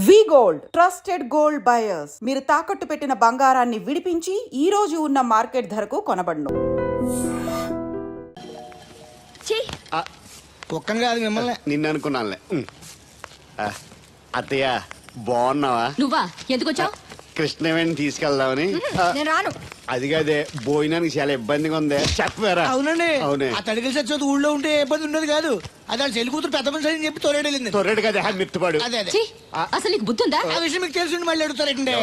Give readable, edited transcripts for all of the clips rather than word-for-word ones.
వి gold trusted gold buyers మీరు తాకట్టు పెట్టిన బంగారాన్ని విడిపించి ఈ రోజు ఉన్న మార్కెట్ ధరకు కొనబడును. కుక్కను కాదు మిమ్మల్ని నిన్ను అనుకున్నానులే. అత్తయ్య బాగున్నావా? నువ్వా ఎందుకు వచ్చావు? కృష్ణవేణి తీసుకెళ్దామని. నేను రాను. అది కాదే భోజనానికి చాలా ఇబ్బందిగా ఉంది చెప్పారా? అవునండి. అవునే ఆ తడికి చచ్చేది ఊళ్ళో ఉంటే ఏ ఇబ్బంది ఉండదు కాదు. అది వాళ్ళ చెల్లి కూతురు పెద్ద మనిషి అని చెప్పి తోలేడెళ్ళింది. తొర్రెడు కదా మిత్తుపాడు. అదే అదే ఛీ, అసలు నీకు బుద్ధి ఉందా? ఆ విషయం మీకు తెలిసి మళ్ళీ అడుగుతారండి.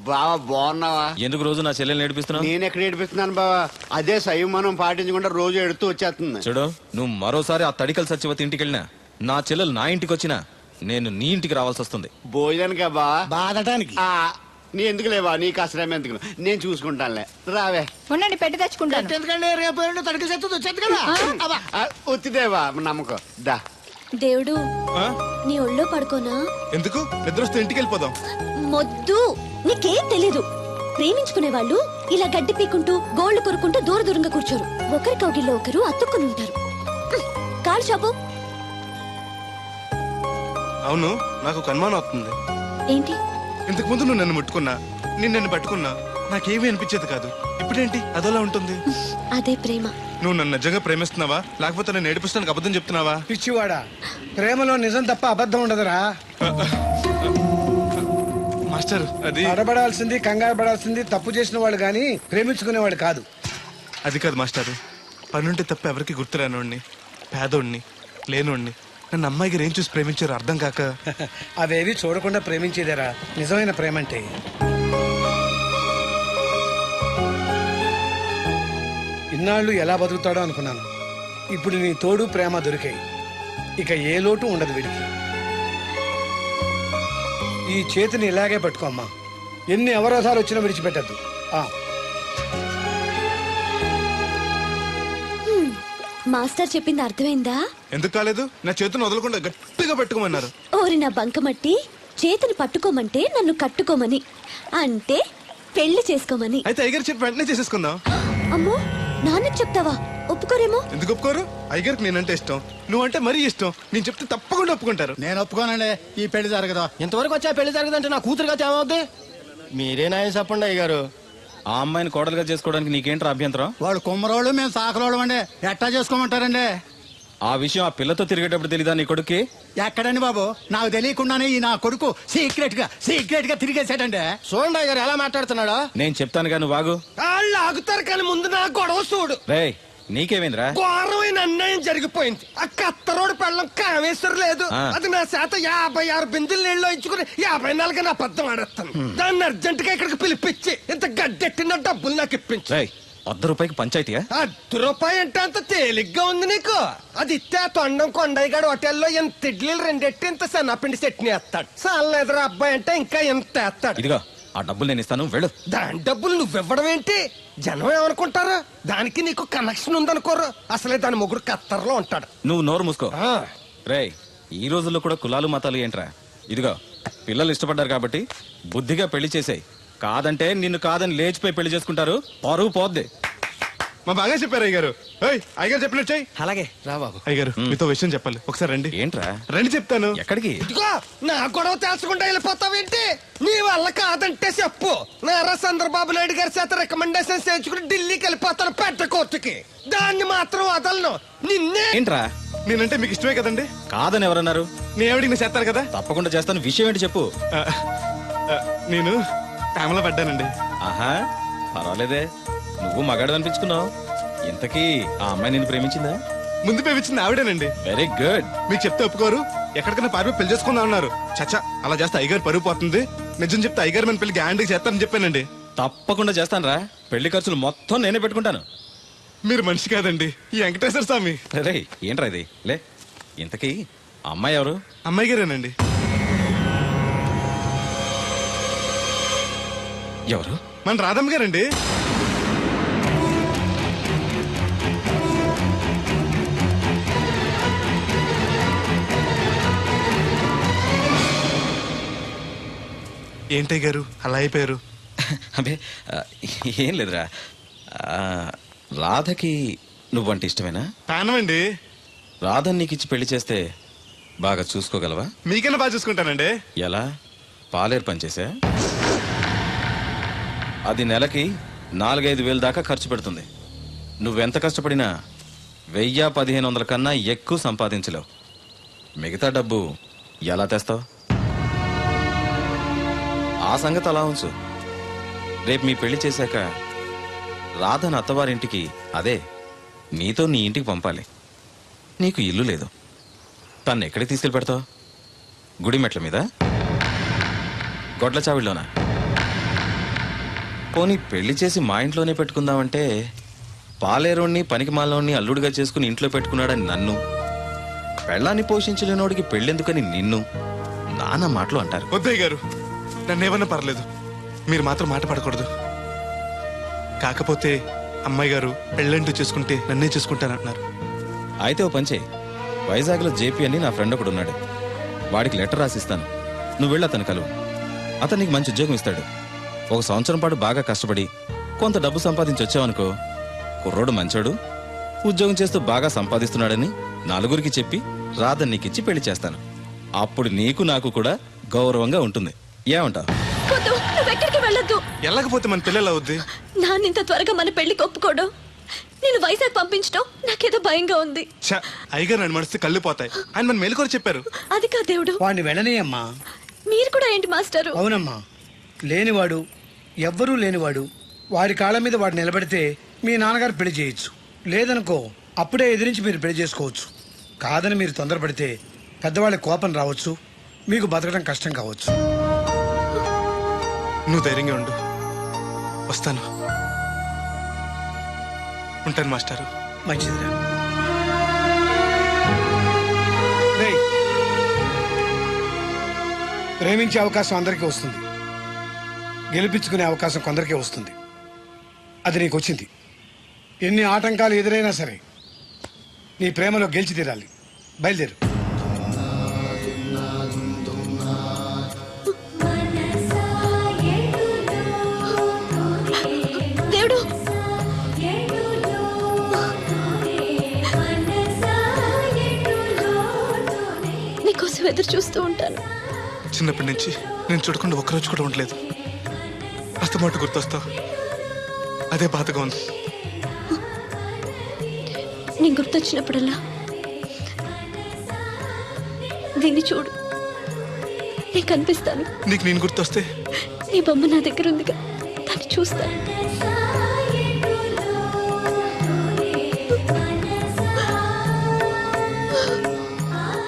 బావా బాగున్నావా? ఎందుకు రోజు నా చెల్లెల్ని ఏడిపిస్తున్నావు? నేను ఎక్కడ ఏడిపిస్తున్నాను బావా? అదే సంయమనం పాటించకుండా రోజు ఎడుతూ వచ్చేస్తుంది. చూడు, నువ్వు మరోసారి ఆ తడికల సత్యవతి ఇంటికి వెళ్ళినా, నా చెల్లెలు నా ఇంటికి వచ్చినా నేను నీ ఇంటికి రావాల్సి వస్తుంది. భోజనానికా బావా? బాధటానికి నీ ఎందుకు లేవా? నీకు అసలు ఎందుకు, నేను చూసుకుంటానులే. రావే ఉండండి, పెట్టి తెచ్చుకుంటాను. ఎందుకంటే రేపు తడికి చచ్చేది వచ్చేది కదా. వచ్చిదేవా నమ్మకం దా. దేవుడు నీ ఒళ్ళో పడుకోనా? ఎందుకు? నిద్ర వస్తే ఇంటికి వెళ్ళిపోదాం. మొద్దు, నీకేం తెలీదు. ప్రేమించుకునే వాళ్ళు ఇలా గడ్డి పీకుంటూ గోళ్లు కొరుకుంటూ దూర దూరంగా కూర్చోరు. ఒకరి కౌగిల్లో ఒకరు అతుక్కుని ఉంటారు. కాలు చాపు. అవును, నాకు ఒక అనుమానం అవుతుంది. ఏంటి? ఇంతకు ముందు నువ్వు నన్ను ముట్టుకున్నా, నేను నన్ను పట్టుకున్నా, నాకేమీ అనిపించేది కాదు. ఇప్పుడేంటి అదోలా ఉంటుంది? అదే ప్రేమ. నువ్వు నన్ను నిజంగా ప్రేమిస్తున్నావా, లేకపోతే నేను ఏడిపిస్తానికి అబద్ధం చెప్తున్నావా? పిచ్చివాడా, ప్రేమలో నిజం తప్ప అబద్ధం ఉండదురా. మాస్టర్, అది అడబడాల్సింది కంగారు పడాల్సింది తప్పు చేసిన వాళ్ళు గాని ప్రేమించుకునేవాడు కాదు. అది కాదు మాస్టర్. పనుంటే తప్ప ఎవరికి గుర్తురానోడిని, పేదోడిని, లేనోడిని నన్ను అమ్మాయి గారు ఏం చూసి ప్రేమించారో అర్థం కాక. అవేవి చూడకుండా ప్రేమించేదేరా నిజమైన ప్రేమ అంటే. ఇన్నాళ్ళు ఎలా బతుకుతాడో అనుకున్నాను. ఇప్పుడు నీ తోడు ప్రేమ దొరికాయి. ఇక ఏ లోటు ఉండదు వీడికి. ఈ చేతిని ఇలాగే పట్టుకోమ్మా. ఎన్ని అవరోధాలు వచ్చినా విడిచిపెట్టద్దు. మాస్టర్ చెప్పింది అర్థమైందా? ఎందుకు కాలేదు? నా చేతిని వదలకుండా గట్టిగా పట్టుకోమన్నారు. ఓరి నా బంకమట్టి, చేతిని పట్టుకోమంటే నన్ను కట్టుకోమని, అంటే పెళ్లి చేసుకోమని. అయితే అయ్యగారు చెప్పి వెంటనే చేసేసుకుందాం. అమ్మో, నాన్నకి చెప్తావా? ఒప్పుకోరేమో. ఎందుకు ఒప్పుకోరు? అయ్యగారికి నేనంటే ఇష్టం, నువ్వంటే మరీ ఇష్టం. నేను చెప్తే తప్పకుండా ఒప్పుకుంటారు. నేను ఒప్పుకోనండి. ఈ పెళ్లి జరగదు. ఇంతవరకు వచ్చా పెళ్లి జరగదంటే నా కూతురుగా ఏమవుద్ది? మీరే నాయం చెప్పండి అయ్యగారు. ఆ అమ్మాయిని కోడలుగా చేసుకోవడానికి నీకేంట్రా అభ్యంతరం? వాడు కుమ్మరోళ్ళు, మేము సాకరోళ్ళు అండి. ఎట్టా చేసుకోమంటారండి? ఆ విషయం ఆ పిల్లతో తిరిగేటప్పుడు తెలీదా నీ కొడుక్కి? ఎక్కడండి బాబు, నాకు తెలియకుండానే ఈ నా కొడుకు సీక్రెట్ గా తిరిగేసాడండి. చూడండి అయ్యగారు ఎలా మాట్లాడుతున్నాడా. నేను చెప్తాను కానీ వాగు. వాళ్ళు ఆగుతారు కానీ ముందు నా గొడవ చూడు. రేయ్, నీకేమైందిరా? ఘోరమైన అన్యాయం జరిగిపోయింది. ఆ కత్తరోడు పెళ్ళం కామేశ్వరం లేదు. అది నా శాత 56 బిందులు నీళ్ళు ఇచ్చుకుని 54 నా అబద్ధం ఆడేస్తాను. దాన్ని అర్జెంట్ గా ఇక్కడికి పిలిపించి ఇంత గడ్డెట్టిన డబ్బులు నాకు ఇప్పించు. రేయ్, ₹100 పంచాయతీయా? ₹100 అంటే అంత తేలిగ్గా ఉంది నీకు? అది ఇస్తే ఆ తొండం కొండయ్యగాడు హోటల్లో ఎంత ఇడ్లీలు రెండెట్టి ఇంత సన్నపిండి చట్నీ వేస్తాడు. సాల ఎదురు అబ్బాయి అంటే ఇంకా ఎంత వేస్తాడు. ఇదిగో ఆ డబ్బులు నేను ఇస్తాను, వెళ్ళు. దాని డబ్బులు నువ్వివ్వడం ఏంటి? జనం ఏమనుకుంటారు? దానికి నీకు కనెక్షన్ ఉందనుకోరు. అసలే దాని మొగుడు కత్తర్లో ఉంటాడు. నువ్వు నోరు మూసుకో. రేయ్, ఈ రోజుల్లో కూడా కులాలు మతాలు ఏంట్రా? ఇదిగో పిల్లలు ఇష్టపడ్డారు కాబట్టి బుద్ధిగా పెళ్లి చేసాయి. కాదంటే నిన్ను కాదని లేచిపోయి పెళ్లి చేసుకుంటారు, పరువు పోద్ది. మా బాగా చెప్పారు అయ్యగారు. అయ్యగారు చెప్పినట్టు చెయ్యి. అలాగే రా బాబు. అయ్యగారు, మీతో విషయం చెప్పాలి, ఒకసారి రండి. ఏంట్రా? రండి చెప్తాను. ఎక్కడికి? ఇదిగో నా గొడవ తెలుసుకుంటా వెళ్ళిపోతావేంటి? నీ వల్ల కాదంటే చెప్పు. నారా చంద్రబాబు నాయుడు గారి చేత రికమెండేషన్ చేయించుకుని ఢిల్లీకి వెళ్ళిపోతాను పెద్ద కోర్టుకి. దాన్ని మాత్రం వదలను. నిన్నే. ఏంట్రా? నేనంటే మీకు ఇష్టమే కదండి. కాదని ఎవరన్నారు? నేను ఎవడికి చేస్తాను కదా. తప్పకుండా చేస్తాను. విషయం ఏంటి చెప్పు. నేను ప్రేమలో పడ్డానండి. ఆహా, పర్వాలేదే, నువ్వు మగాడు అనిపించుకున్నావు. ఇంతకీ ఆ అమ్మాయి నిన్ను ప్రేమించిందా? ముందు పేవిచ్చింది ఆవిడేనండి. Very good. మీకు చెప్తే ఒప్పుకోరు. ఎక్కడికైనా పారిపోయి పెళ్లి చేసుకుందాం అన్నారు. చచ్చా, అలా చేస్తే అయ్యగారు పరుగు పోతుంది. నిజం చెప్తే అయ్యగారు మన పెళ్లి గ్యాండ్కి చేస్తానని చెప్పానండి. తప్పకుండా చేస్తానురా. పెళ్లి ఖర్చులు మొత్తం నేనే పెట్టుకుంటాను. మీరు మనిషి కాదండి, ఈ వెంకటేశ్వర స్వామి. రే, ఏంట్రా ఇది? లే, ఇంతకీ ఆ అమ్మాయి ఎవరు? అమ్మాయి గారేనండి. ఎవరు? మన రాధమ్మ గారండి. ఏంటయ్య గారు అలా అయిపోయారు? అబే, ఏం లేదురా. రాధకి నువ్వంటే ఇష్టమేనా? ప్రాణం అండి. రాధని నీకు ఇచ్చి పెళ్లి చేస్తే బాగా చూసుకోగలవా? మీకన్నా బాగా చూసుకుంటానండి. ఎలా? పాలేరు పనిచేసా? అది నెలకి 4-5 వేలు దాకా ఖర్చు పెడుతుంది. నువ్వెంత కష్టపడినా 1000-1500 కన్నా ఎక్కువ సంపాదించలేవు. మిగతా డబ్బు ఎలా తెస్తావు? ఆ సంగతి అలా ఉంచు. రేపు మీ పెళ్లి చేశాక రాధను అత్తవారింటికి, అదే నీతో నీ ఇంటికి పంపాలి. నీకు ఇల్లు లేదు. తను ఎక్కడికి తీసుకెళ్ళి పెడతావు? గుడి మెట్ల మీద? గొడ్ల చావిడిలోనా? పోనీ పెళ్లి చేసి మా ఇంట్లోనే పెట్టుకుందామంటే పాలేరోణ్ణి పనికి మాలోని అల్లుడిగా చేసుకుని ఇంట్లో పెట్టుకున్నాడని నన్ను, పెళ్ళాన్ని పోషించలేనోడికి పెళ్ళెందుకని నిన్ను నానా మాటలు అంటారు. వద్దయ్య గారు, నన్నేమన్నా పర్లేదు, మీరు మాత్రం మాట పడకూడదు. కాకపోతే అమ్మాయి గారు పెళ్ళంటూ చేసుకుంటే నన్నే చేసుకుంటానంటున్నారు. అయితే ఓ పంచే, వైజాగ్లో జేపీ అని నా ఫ్రెండ్ ఒకడు ఉన్నాడు. వాడికి లెటర్ రాసిస్తాను. నువ్వు వెళ్ళి అతను కలువు. అతను నీకు మంచి ఉద్యోగం ఇస్తాడు. 1 సంవత్సరం పాటు బాగా కష్టపడి కొంత డబ్బు సంపాదించి వచ్చావనుకో, కుర్రోడు మంచోడు, ఉద్యోగం చేస్తూ బాగా సంపాదిస్తున్నాడని 4గురికి చెప్పి రాధని నీకిచ్చి పెళ్లి చేస్తాను. అప్పుడు నీకు నాకు కూడా గౌరవంగా ఉంటుంది. ఏమంటావు? వద్దు, నువ్వెక్కడికి వెళ్ళొద్దు. వెళ్ళకపోతే మన పిల్లలు అవుద్ది. నాన్నింత త్వరగా మన పెళ్లికి ఒప్పుకోడు. నేను వైజాగ్ పంపించడం నాకేదో భయంగా ఉంది. అయ్యగారు నన్ను మనస్తే కళ్ళు పోతాయి. ఆయన మన మేలుకొని చెప్పారు. అది కాదు దేవుడు. వాడిని వెళ్ళనీయమ్మా. మీరు కూడా ఏంటి మాస్టారు? అవునమ్మా, లేనివాడు, ఎవ్వరూ లేనివాడు, వారి కాళ్ళ మీద వాడు నిలబడితే మీ నాన్నగారు పెళ్లి చేయొచ్చు. లేదనుకో, అప్పుడే ఎదిరించి మీరు పెళ్లి చేసుకోవచ్చు. కాదని మీరు తొందరపడితే పెద్దవాళ్ళ కోపం రావచ్చు, మీకు బతకడం కష్టం కావచ్చు. నువ్వు ధైర్యంగా ఉండు, వస్తాను. ఉంటాను మాస్టారు. మంచిదిరా. రేయ్, ప్రేమించే అవకాశం అందరికీ వస్తుంది, గెలిపించుకునే అవకాశం కొందరికే వస్తుంది. అది నీకు వచ్చింది. ఎన్ని ఆటంకాలు ఎదురైనా సరే నీ ప్రేమలో గెలిచి తీరాలి. బయలుదేరు. దేవుడు, నీకోసం ఎదురు చూస్తూ ఉంటాను. చిన్నప్పటి నుంచి నేను చూడకుండా ఒక్కరోజు కూడా ఉండలేదు. అస్తమాట గుర్తొస్తావు, అదే బాధగా ఉంది. నేను గుర్తొచ్చినప్పుడల్లా దీన్ని చూడు, నేను కనిపిస్తాను. నీకు నేను గుర్తొస్తే నీ బొమ్మ నా దగ్గర ఉందిగా, దాన్ని చూస్తాను.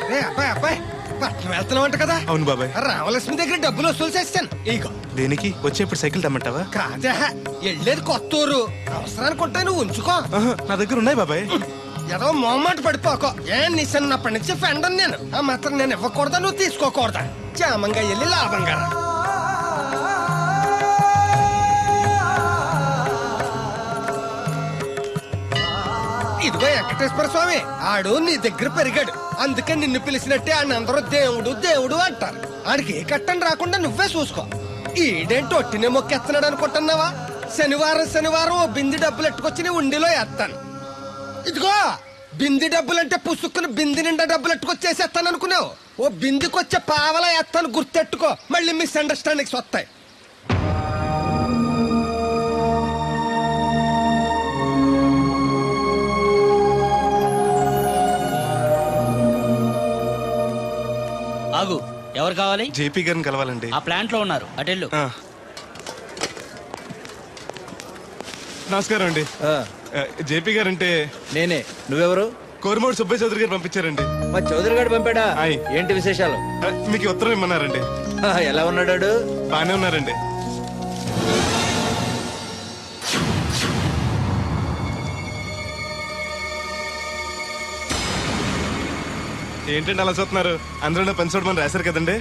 రే అబ్బాయి అబ్బాయి, పట్నం వెళ్తున్నావంట కదా? అవును బాబాయ్. రామలక్ష్మి దగ్గర డబ్బులు వసూలు చేస్తాను. ఇగో. దేనికి? వచ్చేప్పుడు సైకిల్ తెమ్మంటావా? కాదే, వెళ్ళేది కొత్తూరు, అవసరానికి ఉంటాయి, నువ్వు ఉంచుకో. ఆహా, నా దగ్గర ఉన్నాయి బాబాయ్. ఏదో మొహమాట పడిపోకో. నీ చిన్నప్పటి నుంచి ఫ్రెండ్ నేను. ఆ మాత్రం నేను ఇవ్వకూడదా, నువ్వు తీసుకోకూడదా? క్షేమంగా వెళ్ళి లాభంగా రా. ఇదిగో వెంకటేశ్వర స్వామి, ఆడు నీ దగ్గర పెరిగాడు, అందుకే నిన్ను పిలిచినట్టే ఆయన అందరూ దేవుడు దేవుడు అంటారు. ఆడికి ఏ కట్టం రాకుండా నువ్వే చూసుకో. ఈడేంటి ఒట్టినే మొక్కెత్తనాడు అనుకుంటున్నావా? శనివారం శనివారం ఓ బింది డబ్బులు ఎట్టుకొచ్చి నీ ఉండిలో వేస్తాను. ఇదిగో, బింది డబ్బులంటే పుసుక్కుని బింది నిండా డబ్బులు ఎట్టుకొచ్చేసేస్తాను అనుకున్నావు. ఓ బిందికొచ్చే పావలా వేస్తాను, గుర్తెట్టుకో. మళ్ళీ మిస్అండర్స్టాండింగ్స్ వస్తాయి. ఆగు, ఎవరు కావాలి? జేపీ గారిని కలవాలండి. ఆ ప్లాంట్ లో ఉన్నారు, అటెళ్ళు. నమస్కారం అండి. జేపీ గారు అంటే నేనే. నువ్వెవరు? కోరమూడు సుబ్బయ్య చౌదరి గారు పంపించారండి. మా చౌదరి గారు పంపాడా? ఆయ్. ఏంటి విశేషాలు? మీకు ఉత్తరం ఇమ్మన్నారండి. ఎలా ఉన్నాడు? బానే ఉన్నారండి. ఏంటండి అలా చూస్తున్నారు? అందరూ పని చూడమని రాశారు కదండి.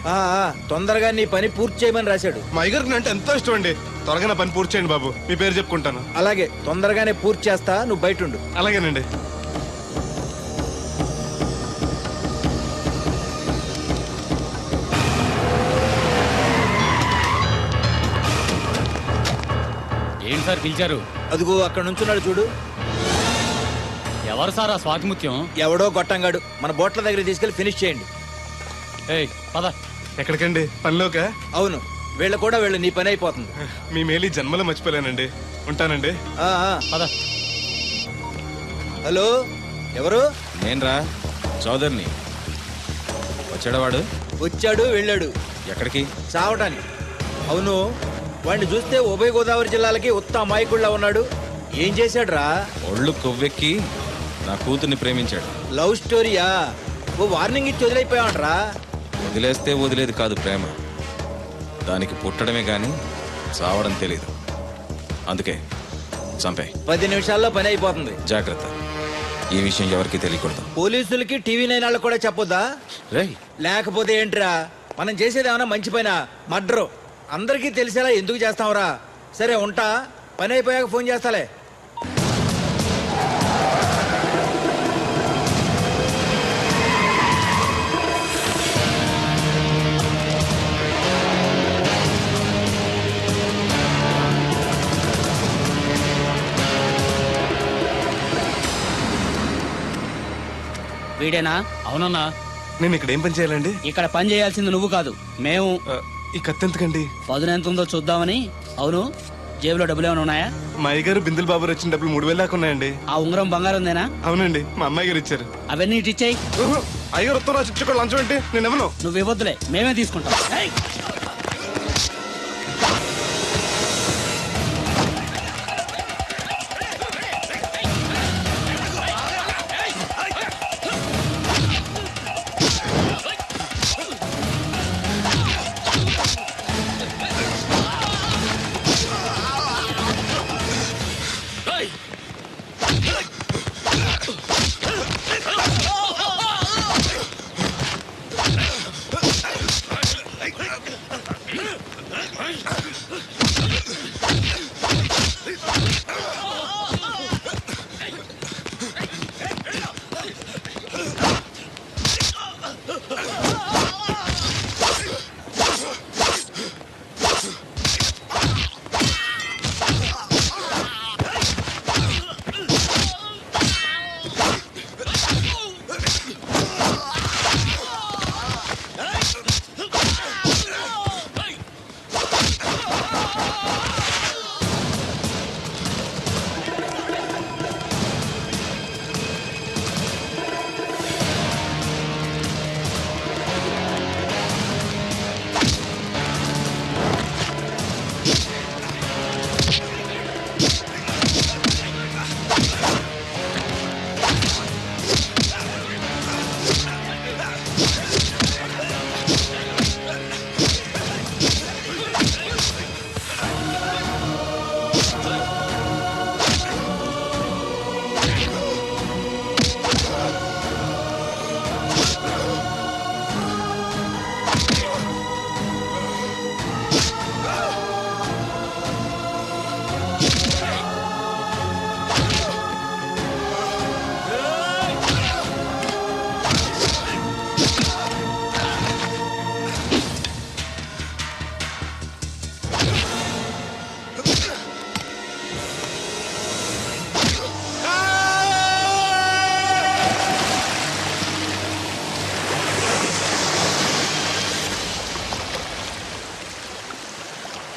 తొందరగా నీ పని పూర్తి చేయమని రాశాడు. మా అయ్యగారికి అంటే ఎంతో ఇష్టం అండి. త్వరగా నా పని పూర్తి చేయండి బాబు, మీ పేరు చెప్పుకుంటాను. అలాగే, తొందరగానే పూర్తి చేస్తా, నువ్వు బయట ఉండు. అలాగేనండి. ఏంటి సార్ పిలిచారు? అదిగో అక్కడ నుంచున్నాడు చూడు. ఎవరు సార్ ఆ స్వాతిముత్యం? ఎవడో గొట్టంగాడు. మన బోట్ల దగ్గర తీసుకెళ్లి ఫినిష్ చేయండి. ఏయ్ పద. ఎక్కడికండి? పనిలోకా? అవును, వీళ్ళ కూడా వీళ్ళు నీ పని అయిపోతుంది. మీ మేలు ఈ జన్మలో మర్చిపోలేనండి. ఉంటానండి. ఆ, ఆ. పద. హలో, ఎవరు? నేనరా చౌదరిని. వచ్చాడవాడు? వచ్చాడు వెళ్ళాడు. ఎక్కడికి? చావటానికి. అవును, వాడిని చూస్తే ఉభయ గోదావరి జిల్లాలకి ఉత్త అమాయకుడిలా ఉన్నాడు. ఏం చేశాడురా? ఒళ్ళు కొవ్వెక్కి నా కూతుర్ని ప్రేమించాడు. లవ్ స్టోరీయా? ఓ వార్నింగ్ ఇచ్చి వదిలైపోయావంట్రా. వదిలేస్తే వదిలేది కాదు ప్రేమ, దానికి పుట్టడమే గాని చావడం తెలీదు. అందుకే చంపే. 10 నిమిషాల్లో పని అయిపోతుంది. జాగ్రత్త, ఈ విషయం ఎవరికి తెలియకూడదు. పోలీసులకి టీవీ నైన్ వాళ్ళకి కూడా చెప్పొద్దా? రేయ్, లేకపోతే ఏంట్రా, మనం చేసేది ఏమన్నా మంచి పైన మర్డరు అందరికీ తెలిసేలా ఎందుకు చేస్తాంరా? సరే ఉంటా, పని అయిపోయాక ఫోన్ చేస్తాలే. వీడేనా? అవునన్నా. నేను ఇక్కడ ఏం పని చేయాలండి? ఇక్కడ పని చేయాల్సింది నువ్వు కాదు, మేము. ఈ కత్తి ఎంతకండి? పదును ఎంత ఉందో చూద్దామని. అవును, జేబులో డబ్బులు ఏమైనా ఉన్నాయా? మా అయ్యగారు బిందులు బాబు వచ్చిన డబ్బులు 3000 దాకా ఉన్నాయండి. ఆ ఉంగరం బంగారం ఉందేనా? అవునండి, మా అమ్మాయి గారు ఇచ్చారు. అవన్నీ ఇటు ఇచ్చేయి. అయ్యగారు ఉత్తరం రాసి ఇచ్చుకో, లంచం ఏంటి? నేను ఇవ్వను. నువ్వు ఇవ్వద్దులే, మేమే తీసుకుంటాం. ఏయ్!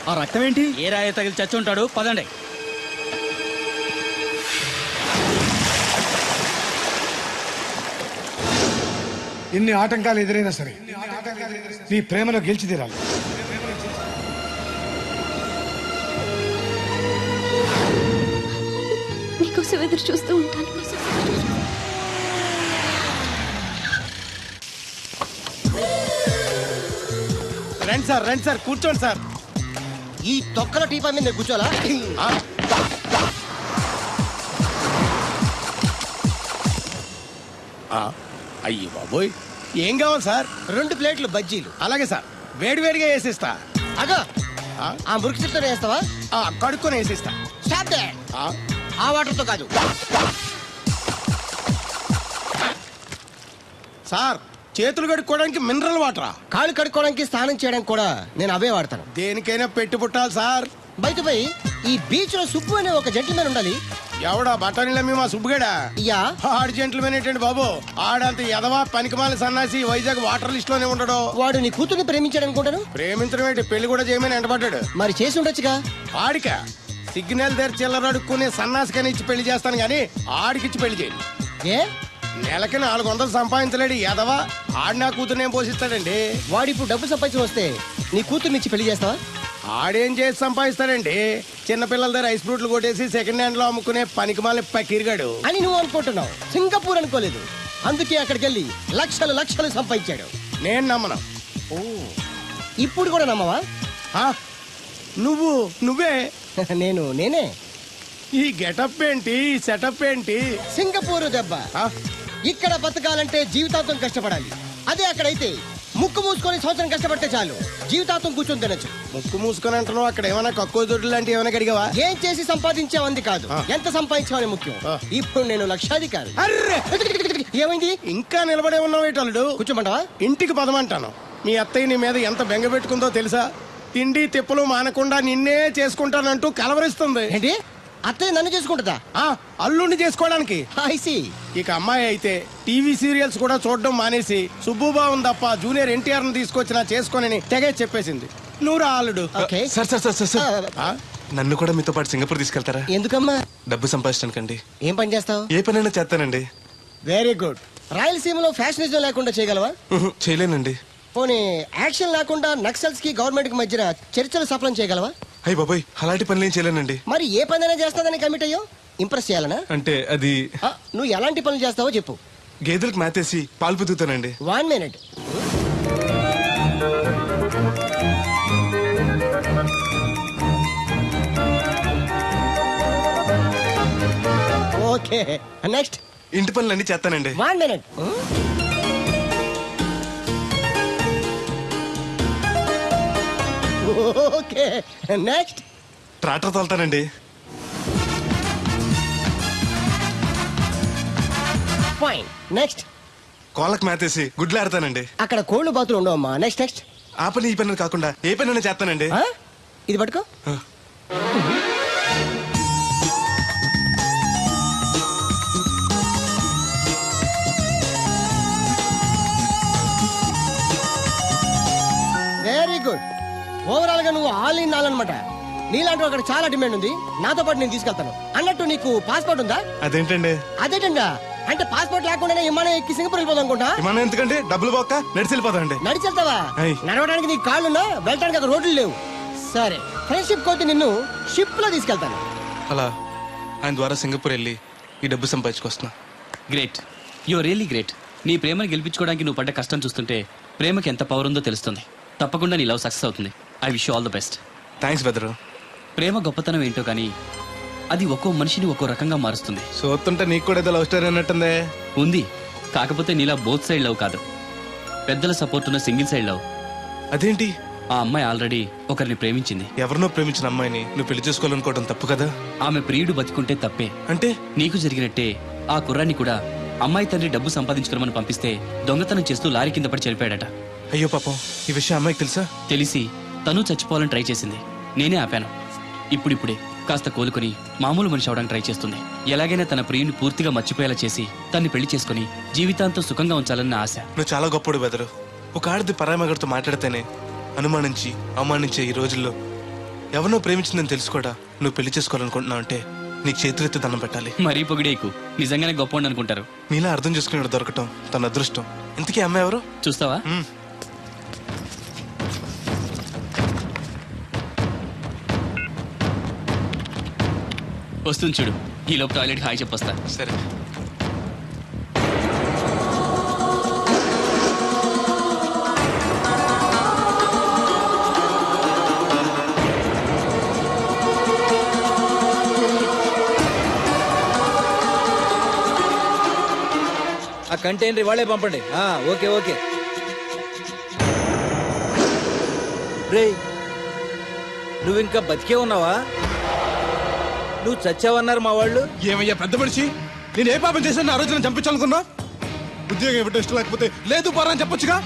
ఆ రక్తం ఏంటి? ఏ రాయ తగిలి చచ్చి ఉంటాడు. పదండి. ఎన్ని ఆటంకాలు ఎదురైనా సరే నీ ప్రేమలో గెలిచి తీరాలి. నీకోసం ఎదురు చూస్తూ ఉంటాను. రండి సార్ కూర్చోండి సార్. ఈ తొక్కల టీపా మీద కూర్చోలా? అయ్యి బాబోయ్, ఏం కావాలి సార్? 2 ప్లేట్లు బజ్జీలు. అలాగే సార్, వేడివేడిగా వేసిస్తా. అగో, ఆ మురికి చెప్తా వేస్తావా? కడుక్కొని వేసిస్తా. ఆ వాటర్తో కాదు సార్, చేతులు కడుక్కోవడానికి మినరల్ వాటరా? కాళ్ళు కడుక్కోవడానికి స్నానం చేయడానికి కూడా నేను అవే వాడతాను. దేనికైనా పెట్టి పుట్టాలి సార్. బయట పోయి ఈ బీచ్ లో సుబ్బు అనే ఒక జెంటిల్మెన్ ఉండాలి. ఎవడా బఠానీలమ్మి మా సుబ్బుగడా యా ఆడు జెంట్లమేన్ ఏంటండి బాబు ఆడంత ఎదవా పనికిమాల సన్నాసి వైజాగ్ వాటర్ లిస్ట్ లోనే ఉండడు. వాడు నీ కూతుర్ని ప్రేమించాడు అనుకుంటాను. ప్రేమించడం ఏంటి, పెళ్లి కూడా చేయమని ఎంటబడ్డాడు. మరి చేసి ఉండొచ్చుగా. ఆడిక సిగ్నల్ దగ్గర చిల్లర అడుక్కునే సన్నాసికని ఇచ్చి పెళ్లి చేస్తాను గానీ ఆడికిచ్చి పెళ్లి చేయండి. ఏ నెలకి 400 సంపాదించలేడు ఎదవా. ఆడి నా కూతురునేం పోషిస్తాడండి. వాడు ఇప్పుడు డబ్బు సంపాదించి వస్తే నీ కూతుర్ని ఇచ్చి పెళ్లి చేస్తావా? ఆడేం చేసి సంపాదిస్తాడండి. చిన్నపిల్లల దగ్గర ఐస్ ఫ్రూట్లు కొట్టేసి సెకండ్ హ్యాండ్ లో అమ్ముకునే పనికిమాల పకీర్గాడు అని నువ్వు అనుకుంటున్నావు. సింగపూర్ అనుకోలేదు. అందుకే అక్కడికి వెళ్ళి లక్షలు లక్షలు సంపాదించాడు. నేను నమ్మను. ఇప్పుడు కూడా నమ్మవా? ఆ? నువ్వే నేనే ఈ గెటప్ ఏంటి, ఈ సెటప్ ఏంటి? సింగపూర్ దెబ్బ. ఆ? ఇక్కడ బతకాలంటే జీవితాంతం కష్టపడాలి. అదే అక్కడైతే ముక్కు మూసుకొని సంవత్సరం కష్టపడితే చాలు, జీవితాంతం కూర్చొని తినచ్చు. ముక్కు మూసుకొని అంటున్నావు. అక్కడ ఏమైనా కక్కువ దొడ్డు లాంటి ఏమైనా కడిగావా? ఏం చేసి సంపాదించావంది కాదు, ఎంత సంపాదించావని ముఖ్యం. ఇప్పుడు నేను లక్షాధికారి. అర్రే ఏమైంది? ఇంకా నిలబడే ఉన్నావు ఏటల్లుడు. కూర్చోమంటావా? ఇంటికి పదమంటాను. మీ అత్తయ్య నీ మీద ఎంత బెంగ పెట్టుకుందో తెలుసా? తిండి తిప్పలు మానకుండా నిన్నే చేసుకుంటానంటూ కలవరిస్తుంది. ఏంటి? అత్తయ్య నన్ను చేసుకుంటుందా? అల్లుండి చేసుకోవడానికి. I see. ఇక అమ్మాయి అయితే టీవీ సీరియల్స్ కూడా చూడడం మానేసి సుబ్బుబాబు తప్ప జూనియర్ ఎన్టీఆర్ ను తీసుకొచ్చిన చేసుకోనని తెగే చెప్పేసింది. నువ్వు రా అల్లుడు. Okay. సార్ ఆ? నన్ను కూడా మీతో పాటు సింగపూర్ తీసుకెళ్తారా? ఎందుకమ్మా? డబ్బు సంపాదించడానికండి. ఏం పని చేస్తావు? ఏ పనైనా చేస్తానండి. Very good. రాయలసీమలో ఫ్యాషనిజం లేకుండా చేయగలవా? చేయలేనండి. పోనీ యాక్షన్ లేకుండా నక్సల్స్ కి గవర్నమెంట్ కి మధ్యన చర్చలు సఫలం చేయగలవా? అయ్యి బాబాయ్, అలాంటి పనులు ఏం చేయలేనండి. మరి ఏ పనైనా చేస్తాదని కమిట్ అయ్యో? ఇంప్రెస్ చేయాలనా? అంటే అది నువ్వు ఎలాంటి పనులు చేస్తావో చెప్పు. గేదెలకు మేతేసి పాలు పుదుగుతానండి. 1 minute. Okay, next. ఇంటి పనులన్నీ చేస్తానండి. 1 minute. Okay, next. ట్రాక్టర్ తోలుతానండి. Fine, next. కోళ్ళకు మేతేసి గుడ్లు ఆడతానండి. అక్కడ కోళ్ళు బాతులు ఉండవమ్మా. Next next. ఆ పని ఈ పని కాకుండా ఏ పనైనా చేస్తానండి. ఇది పట్టుకో. Very good. ఓవరాల్ గా నువ్వు ఆల్ ఇన్ ఆల్ అనమాట. నీలాంటి అక్కడ చాలా డిమాండ్ ఉంది. నాతో పాటు నేను తీసుకెళ్తాను. అన్నట్టు నీకు పాస్పోర్ట్ ఉందా? అదేంటండి? అదేటండా అంటే పాస్పోర్ట్ లేకుండానే విమానం ఎక్కి సింగపూర్ వెళ్ళిపోదాం అనుకుంటా. విమానం ఎందుకంటే డబ్బులు పోక నడిచి వెళ్ళిపోతానండి. నడిచి వెళ్తావా? అయ్. నడవడానికి నీకు కాళ్ళున్నా, వెళ్ళడానికి అక్కడ రోడ్లు లేవు. సరే, ఫ్రెండ్షిప్ కోతి నిన్ను షిప్ లో తీసుకెళ్తాను. అలా ఆయన ద్వారా సింగపూర్ వెళ్ళి ఈ డబ్బు సంపాదించుకొస్తున్నా. Great, you really great. నీ ప్రేమను గెలిపించుకోవడానికి నువ్వు పడ్డ కష్టం చూస్తుంటే ప్రేమకి ఎంత పవర్ ఉందో తెలుస్తుంది. తప్పకుండా నీ లవ్ సక్సెస్ అవుతుంది. I wish you all the best. Thanks బెదరు. ప్రేమ గొప్పతనం ఏంటో కానీ అది ఒక్కో మనిషిని ఒక్కో రకంగా మారుస్తుంది. చూస్తుంటే నీకు కూడా ఏదో లవ్ స్టోరీ అన్నట్టుందే. ఉంది, కాకపోతే నీలా బోత్ సైడ్ లవ్ కాదు, పెద్దల సపోర్ట్ ఉన్న సింగిల్ సైడ్ లవ్. అదేంటి? ఆ అమ్మాయి ఆల్రెడీ ఒకరిని ప్రేమించింది. ఎవరినో ప్రేమించిన అమ్మాయిని నువ్వు పెళ్లి చేసుకోవాలనుకోవడం తప్పు కదా? ఆమె ప్రియుడు బతికుంటే తప్పే. అంటే నీకు జరిగినట్టే ఆ కుర్రాన్ని కూడా అమ్మాయి తండ్రి డబ్బు సంపాదించుకోమని పంపిస్తే దొంగతనం చేస్తూ లారీ కింద పడి చనిపోయాడట. అయ్యో పాపం, ఈ విషయం అమ్మాయికి తెలుసా? తెలిసి తను చచ్చిపోవాలని ట్రై చేసింది. నేనే ఆపాను. ఇప్పుడిప్పుడే కాస్త కోలుకొని మామూలు మనిషి అవడానికి ట్రై చేస్తుంది. ఎలాగైనా తన ప్రియుని పూర్తిగా మర్చిపోయేలా చేసి తన్ని పెళ్లి చేసుకుని జీవితాంతం సుఖంగా ఉంచాలన్న ఆశ. నువ్వు చాలా గొప్పడు బెదరు. ఒక ఆడది పరామగడితో మాట్లాడితేనే అనుమానించి అవమానించే ఈ రోజుల్లో ఎవరినో ప్రేమించిందని తెలుసు కూడా నువ్వు పెళ్లి చేసుకోవాలనుకుంటున్నావు అంటే నీకు చేతులెత్తి దండం పెట్టాలి. మరీ పొగిడేకు, నిజంగానే గొప్ప అనుకుంటారు. నీలా అర్థం చేసుకునే దొరకటం తన అదృష్టం. ఇంతకీ అమ్మాయి ఎవరు చూస్తావా? వస్తుంది చూడు. ఈ లోపు టాయిలెట్ హాయ్ చెప్పొస్తా. సరే. ఆ కంటైనర్ వాళ్ళే పంపండి. Okay okay. రే, నువ్వు ఇంకా బతికే ఉన్నావా? నువ్వు చచ్చావన్నారు మా వాళ్ళు. ఏమయ్యా పెద్ద మనిషి, నేను ఏ పాపం చేశాను ఆ రోజు నేను చంపించాలనుకున్నా? ఉద్యోగం ఇవ్వడం ఇష్టం లేకపోతే లేదు పోరా అని చెప్పొచ్చుగా.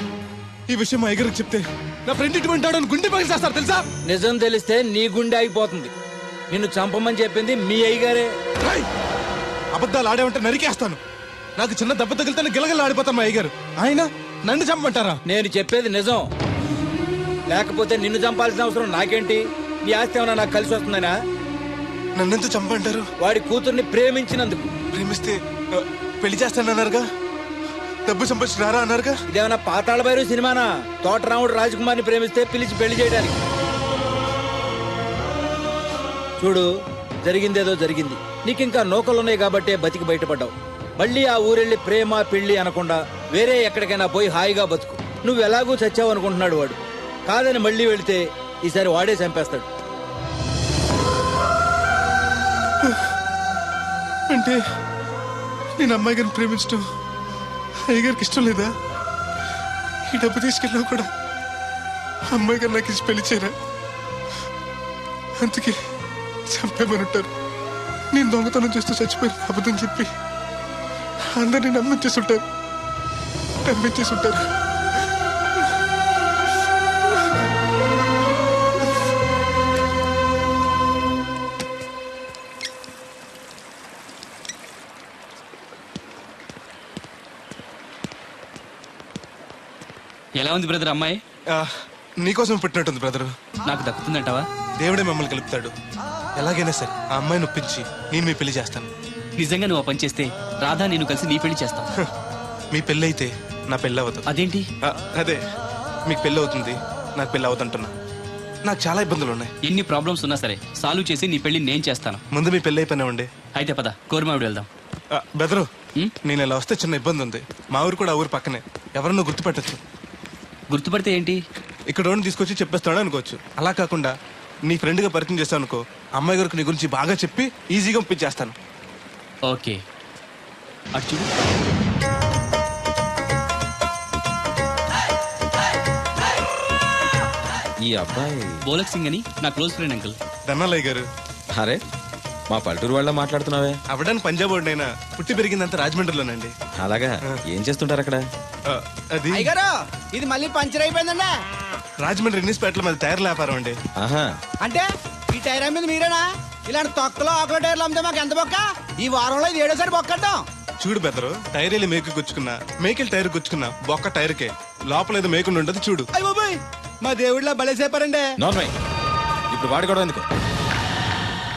ఈ విషయం మా ఎగరికి చెప్తే నా ఫ్రెండ్ ఇటువంటి గుండె పగిలి చేస్తారు తెలుసా? నిజం తెలిస్తే నీ గుండె ఆగిపోతుంది. నిన్ను చంపమని చెప్పింది మీ అయ్యగారే. రేయ్! అబద్ధాలు ఆడేమంటే నరికేస్తాను. నాకు చిన్న దెబ్బ తగిలితే గిలగల ఆడిపోతాను మా అయ్యగారు. ఆయన నన్ను చంపమంటారా? నేను చెప్పేది నిజం. లేకపోతే నిన్ను చంపాల్సిన అవసరం నాకేంటి? నీ ఆస్తి ఏమన్నా నాకు కలిసి వస్తుందనా? నన్నెందుకు చంపంటారు? వాడి కూతుర్ని ప్రేమించినందుకు. ప్రేమిస్తే పెళ్లి చేస్తానన్నారుగా, డబ్బు సంపాదించి రారా అన్నారుగా. ఇదేమన్నా పాతాళ భైరవ్ సినిమానా? తోటరాముడు రాజకుమార్ని ప్రేమిస్తే పిలిచి పెళ్లి చేయడానికి. చూడు, జరిగిందేదో జరిగింది. నీకింకా నౌకలున్నాయి కాబట్టే బతికి బయటపడ్డావు. మళ్ళీ ఆ ఊరెళ్ళి ప్రేమ పెళ్లి అనకుండా వేరే ఎక్కడికైనా పోయి హాయిగా బతుకు. నువ్వు ఎలాగూ చచ్చావు అనుకుంటున్నాడు వాడు. కాదని మళ్ళీ వెళితే ఈసారి వాడే చంపేస్తాడు. అంటే నేను అమ్మాయి గారిని ప్రేమించడం అయ్యగారికి ఇష్టం లేదా? ఈ డబ్బు తీసుకెళ్ళినా కూడా అమ్మాయి గారు నాకు ఇచ్చి పెళ్లి చేయరా? అందుకే చంపేమని ఉంటారు. నేను దొంగతనం చేస్తూ చచ్చిపోయిన అబద్ధం చెప్పి అందరినీ నమ్మించేస్తుంటారు. ఎలా ఉంది బ్రదర్ అమ్మాయి? నీకోసం పెట్టినట్టుంది బ్రదరు. నాకు దక్కుతుందంటావా? దేవుడే మమ్మల్ని కలుపుతాడు. ఎలాగైనా సరే ఆ అమ్మాయిని ఒప్పించి నేను మీ పెళ్లి చేస్తాను. నిజంగా నువ్వు ఆ పని చేస్తే రాధా నేను కలిసి నీ పెళ్లి చేస్తాం. మీ పెళ్ళి అయితే నా పెళ్ళి అవ్వదు. అదేంటి? అదే, మీకు పెళ్ళి అవుతుంది, నాకు పెళ్ళి అవుతుంటున్నా. నాకు చాలా ఇబ్బందులు ఉన్నాయి. ఎన్ని ప్రాబ్లమ్స్ ఉన్నా సరే సాల్వ్ చేసి నీ పెళ్లి నేను చేస్తాను. ముందు మీ పెళ్ళి అయిపోయినామండి. అయితే పద కోరమావిడి వెళ్దాం. బెదరు, ఉం? నేను ఇలా వస్తే చిన్న ఇబ్బంది ఉంది. మా ఊరు కూడా ఆ ఊరు పక్కనే. ఎవరన్నా గుర్తుపెట్టచ్చు. గుర్తుపడితే ఏంటి? ఇక్కడ రోడ్డు తీసుకొచ్చి చెప్పేస్తాడు అనుకోవచ్చు. అలా కాకుండా నీ ఫ్రెండ్గా పరిచయం చేస్తాను అనుకో, అమ్మాయి గారికి నీ గురించి బాగా చెప్పి ఈజీగా పంపించేస్తాను. ఓకే, అటు చూడు. ఈ అబ్బాయి బోలక్ సింగ్ అని నా క్లోజ్ ఫ్రెండ్ అంకుల్. ధనాలయ్య గారు. అరే, మా పల్లెటూరు వాళ్ళ మాట్లాడుతున్నావే? అవడానికి పంజాబ్ వాడినైనా పుట్టి పెరిగిందంతా రాజమండ్రిలోనండి. అలాగా? ఏం చేస్తుంటారు అక్కడ? అది ఇది మళ్ళీ పంచర్ అయిపోయిందండి. రాజమండ్రి ఇన్నిస్పేటలో మాది టైర్ల వ్యాపారం అండి. ఆహా, అంటే ఈ టైర్ మీద మీరేనా? ఇలాంటి తొక్కలో ఆకుల టైర్లు అమ్మితే మాకు ఎంత బొక్క? ఈ వారంలో ఇది 7వ బొక్కడ్డాం. చూడు బెదరు, టైర్ వెళ్ళి మేకు గుచ్చుకున్నా, మేకెళ్ళి టైర్ గుచ్చుకున్నా, బొక్క టైర్కే. లోపల ఏదో మేకుండా ఉండదు చూడు. అయ్య బాబాయ్, మా దేవుడిలా బలేసేపారండి. నార్మల్. ఇప్పుడు వాడుకోవడం ఎందుకు?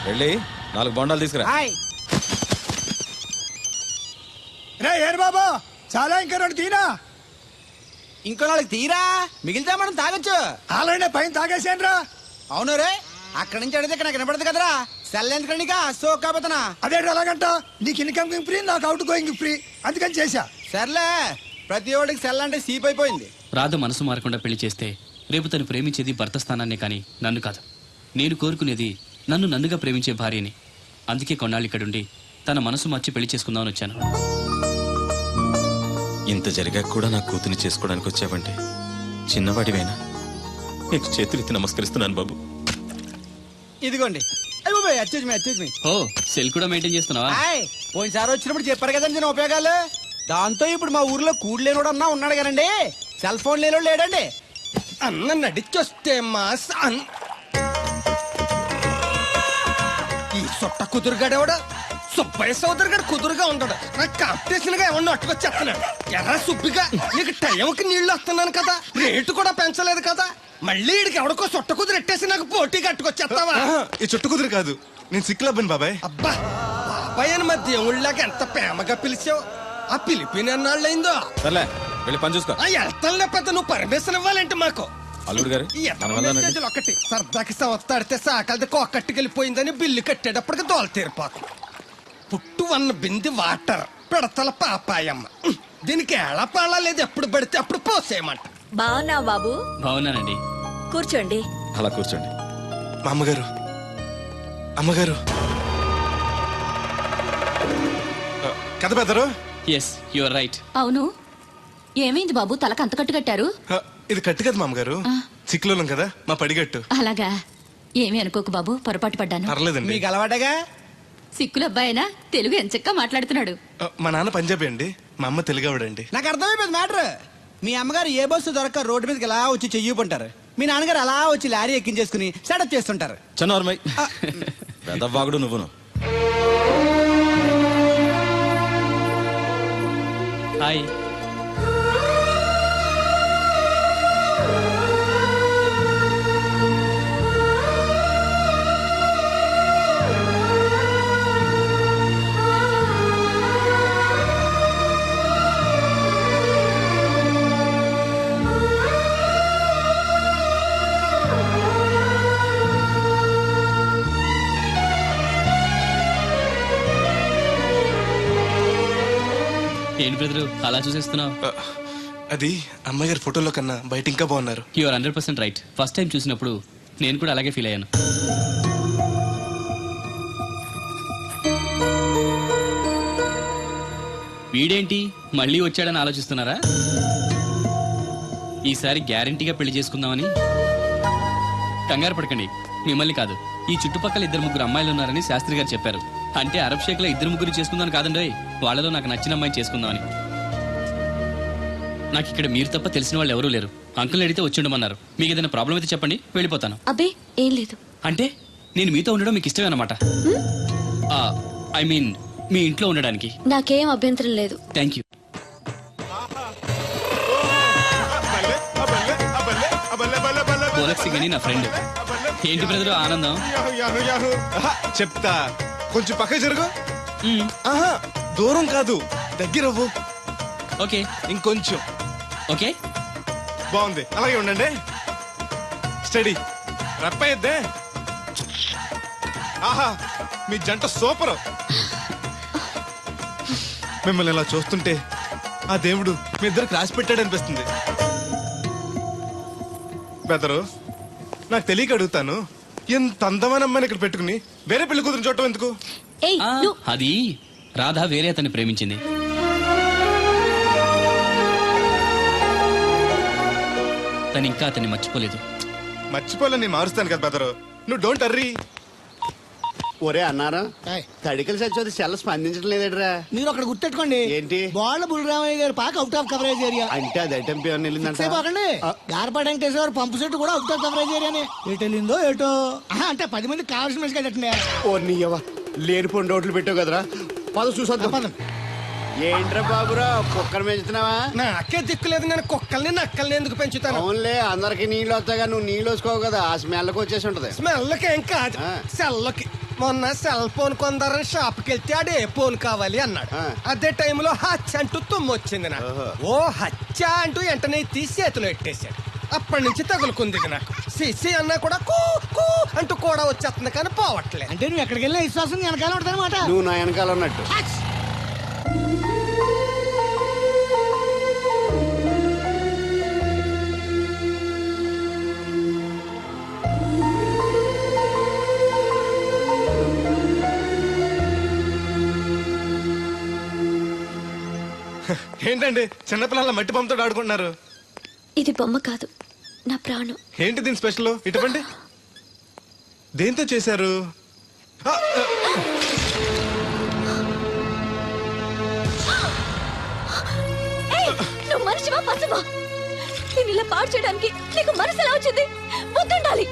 వెళ్ళి 4 బొండాలు తీసుకురా. ఏరు బాబా, చాలా ఇంకా 2 తీరా. ఇంకో 4 తీరా, మిగిలితే మనం తాగొచ్చు. ఆల్రెడీ పైన తాగేసాను రా. అవును రే, అక్కడి నుంచి అడిగితే ఇక్కడ నాకు వినపడదు కదరా. సెల్ ఎందుకండి సో కాబోతున్నా. అదే ఎలాగంట, నీకు ఇన్కమ్ ఫ్రీ, నాకు అవుట్ గోయింగ్ ఫ్రీ, అందుకని చేశా. సర్లే, ప్రతి ఒడికి సెల్ అంటే సీప్ అయిపోయింది. రాధ మనసు మారకుండా పెళ్లి చేస్తే రేపు తను ప్రేమించేది భర్త స్థానాన్నే కానీ నన్ను కాదు. నేను కోరుకునేది నన్ను నన్నుగా ప్రేమించే భార్యని. అందుకే కొన్నాళ్ళు ఇక్కడుండి తన మనసు మార్చి పెళ్లి చేసుకుందామని వచ్చాను. ఇంత జరిగాక కూడా నా కూతుని చేసుకోవడానికి వచ్చావంటే చిన్నవాడివైనా నీకు చేతులెత్తి నమస్కరిస్తున్నాను బాబు. ఇదిగోండి. అయ్య బాబాయ్, అచ్చేజ్ మీ. ఓ, సెల్ కూడా మెయింటైన్ చేస్తున్నావా? పోయినసారి వచ్చినప్పుడు చెప్పారు కదండి నేను ఉపయోగాలు. దాంతో ఇప్పుడు మా ఊర్లో కూడలేనోడు అన్నా ఉన్నాడు కదండి. సెల్ ఫోన్ లేనోడు లేడండి. అన్న నడిచొస్తే మాస్ ఈ సొట్ట కుదురుగాడేవాడు సుబ్బయ్య సోదరు గారు కుదురుగా ఉంటాడు. నాకు కాంపిటీషన్ గా ఏమన్నా అట్టుకొచ్చేస్తున్నాడు. ఎర్ర సుబ్బిగా నీకు టైంకి నీళ్లు వస్తున్నాను కదా, రేటు కూడా పెంచలేదు కదా, మళ్ళీ ఇడికి ఎవడికో సొట్ట కుదురు ఎట్టేసి నాకు పోటీ కట్టుకొచ్చేస్తావా? ఈ చుట్టు కుదురు కాదు, నేను సిక్కులబ్బాను బాబాయ్. అబ్బా, బాబాయ్ అని మా దేవుళ్ళకి ఎంత ప్రేమగా పిలిచావు. ఆ పిలిపిన ఎన్నాళ్ళైందో. సర్లే, వెళ్ళి పని చూసుకో. వెళ్తాను పెద్ద, నువ్వు పర్మిషన్ ఇవ్వాలంటే మాకు. అల్లుడు గారు, ఈ మెసేజ్లు ఒకటి సరదాకి సంవత్సరాడితే సాకలది కోకట్టుకెళ్ళిపోయిందని బిల్లు కట్టేటప్పటికి దోల తీరిపోతుంది. పుట్టు 1 బింది వాటర్ పిడతల పాపాయమ్మ. దీనికి ఎలా పాలా లేదు, ఎప్పుడు పడితే అప్పుడు పోసేయమంట. బాగున్నావు బాబు? బాగున్నానండి. కూర్చోండి. అలా కూర్చోండి. మా అమ్మగారు కథ బెదరు. Yes, you are right. అవును, ఏమైంది బాబు తలకు అంత కట్టు కట్టారు? ఇది కట్టు కదా మామగారు, చిక్కులోలం కదా మా పడిగట్టు. అలాగా? ఏమీ అనుకోకు బాబు, పొరపాటు పడ్డాను. పర్లేదండి. మీకు అలవాటగా. సిక్కుల అబ్బాయినా తెలుగు ఎంచక్కా మాట్లాడుతున్నాడు. మా నాన్న పంజాబీ అండి, మా అమ్మ తెలుగావిడండి. నాకు అర్థమైపోయింది మ్యాటర్. మీ అమ్మగారు ఏ బస్సు దొరక్క రోడ్డు మీదకి ఎలా వచ్చి చెయ్యిపుంటారు. మీ నాన్నగారు అలా వచ్చి లారీ ఎక్కించేసుకుని సెటప్ చేస్తుంటారు. చన్నోర్మై. పెదవాగుడు నువ్వును. హాయ్. ఏంటి బ్రదరు అలా చూసేస్తున్నావు? అది అమ్మాయి గారి ఫోటోలో కన్నా బయట ఇంకా బాగున్నారు. You are 100% right. First time చూసినప్పుడు నేను కూడా అలాగే ఫీల్ అయ్యాను. వీడేంటి మళ్ళీ వచ్చాడని ఆలోచిస్తున్నారా? ఈసారి గ్యారంటీగా పెళ్లి చేసుకుందామని. కంగారు పడకండి, మిమ్మల్ని కాదు, ఈ చుట్టుపక్కల 2-3 అమ్మాయిలు ఉన్నారని శాస్త్రి గారు చెప్పారు. అంటే అరబ్ షేక్ లో 2-3 చేసుకుందామని కాదండి, వాళ్ళలో నాకు నచ్చిన అమ్మాయిని చేసుకుందామని. నాకు ఇక్కడ మీరు తప్ప తెలిసిన వాళ్ళు ఎవరూ లేరు. అంకుల్ అడిగితే వచ్చి ఉండమన్నారు. మీకు ఏదైనా ప్రాబ్లం అయితే చెప్పండి, వెళ్ళిపోతాను. అబ్బే ఏం లేదు. అంటే నేను మీతో ఉండడం మీకు ఇష్టమే అన్నమాట. ఐ మీన్ మీ ఇంట్లో ఉండడానికి. నాకేం అభ్యంతరం లేదు. Thank you. గోలక్ సింగ్ అని నా ఫ్రెండ్. ఏంటి బ్రదర్ ఆనందం? చెప్తా, కొంచెం పక్క జరుగు. ఆహా, దూరం కాదు, దగ్గర అవ్వు. ఓకే, ఇంకొంచెం. ఓకే, బాగుంది, అలాగే ఉండండి. స్టడీ, రప్పయ్యద్దే. ఆహా, మీ జంట సూపర్. మిమ్మల్ని ఇలా చూస్తుంటే ఆ దేవుడు మీ ఇద్దరికి రాసి పెట్టాడు అనిపిస్తుంది. బెదరు, నాకు తెలియక అడుగుతాను, ఎంత అందమైన అమ్మాయిని ఇక్కడ పెట్టుకుని వేరే పెళ్లి కూతురు చూడటం ఎందుకు? ఏయ్ నువ్వు అది రాధ వేరే అతన్ని ప్రేమించింది. తను ఇంకా అతన్ని మర్చిపోలేదు. మర్చిపోవాలని మారుస్తాను కదా బెదరు, నువ్వు డోంట్ అర్రీ. ఒరే అన్నారా, తడికలు చచ్చి సెల్ స్పందించడం లేదట్రా. మీరు అక్కడ గుర్తెట్టుకోండి, ఏంటి బాళ్ళ బుల్రామయ్య గారి పాక అవుట్ ఆఫ్ కవరేజ్ ఏరియా. అంటే అది ఐటమ్ పేరు వెళ్ళిందంటే గార్పాడు వెంకటేశ్వర పంపు సెట్ కూడా అవుట్ ఆఫ్ కవరేజ్ ఏరియానే. ఎటు వెళ్ళిందో ఏటో. అంటే 10 మంది కావాల్సిన మనిషి కదండి. ఓ నీయవ్వ, లేనిపోయిన రోడ్లు పెట్టావు కదరా. పద చూసొద్దాం. ఏంట్రా బాబురా, కుక్కర్ పెంచుతున్నావా? నాకే దిక్కులేదు, నేను కుక్కల్ని నక్కల్ని ఎందుకు పెంచుతాను? అవునులే, అందరికి నీళ్ళు వస్తాగా, నువ్వు నీళ్ళు వేసుకోవు కదా, ఆ స్మెల్కి వచ్చేసి ఉంటది. స్మెల్కి ఏం కాదు, సెల్కి. మొన్న సెల్ ఫోన్ కొందరని షాప్కి వెళ్తే ఆడే ఫోన్ కావాలి అన్నాడు. అదే టైంలో హచ్చ అంటూ తుమ్మొచ్చింది నాకు. ఓ హచ్చ అంటూ వెంటనే తీసి చేతిలో ఎట్టేశాడు. అప్పటి నుంచి తగులుకుంది ఇది నాకు. సిసి అన్నా కూడా కూ కూ అంటూ కూడా వచ్చేస్తుంది కానీ పోవట్లేదు. అంటే నువ్వు ఎక్కడికి వెళ్ళినా విశ్వాసం వెనకాల ఉంటానమాట. నువ్వు నా వెనకాల ఉన్నట్టు. ఏంటండి చిన్నపిల్లల మట్టి బొమ్మతో ఆడుకుంటున్నారు? ఇది బొమ్మ కాదు, నా ప్రాణం. ఏంటి దీని స్పెషల్? ఇటువంటి దేంతో చేశారు? నువ్వు మనిషివా పశువా? నేను ఇలా పాడు చేయడానికి నీకు మనసు ఎలా వచ్చింది? బుద్ధుండాలి.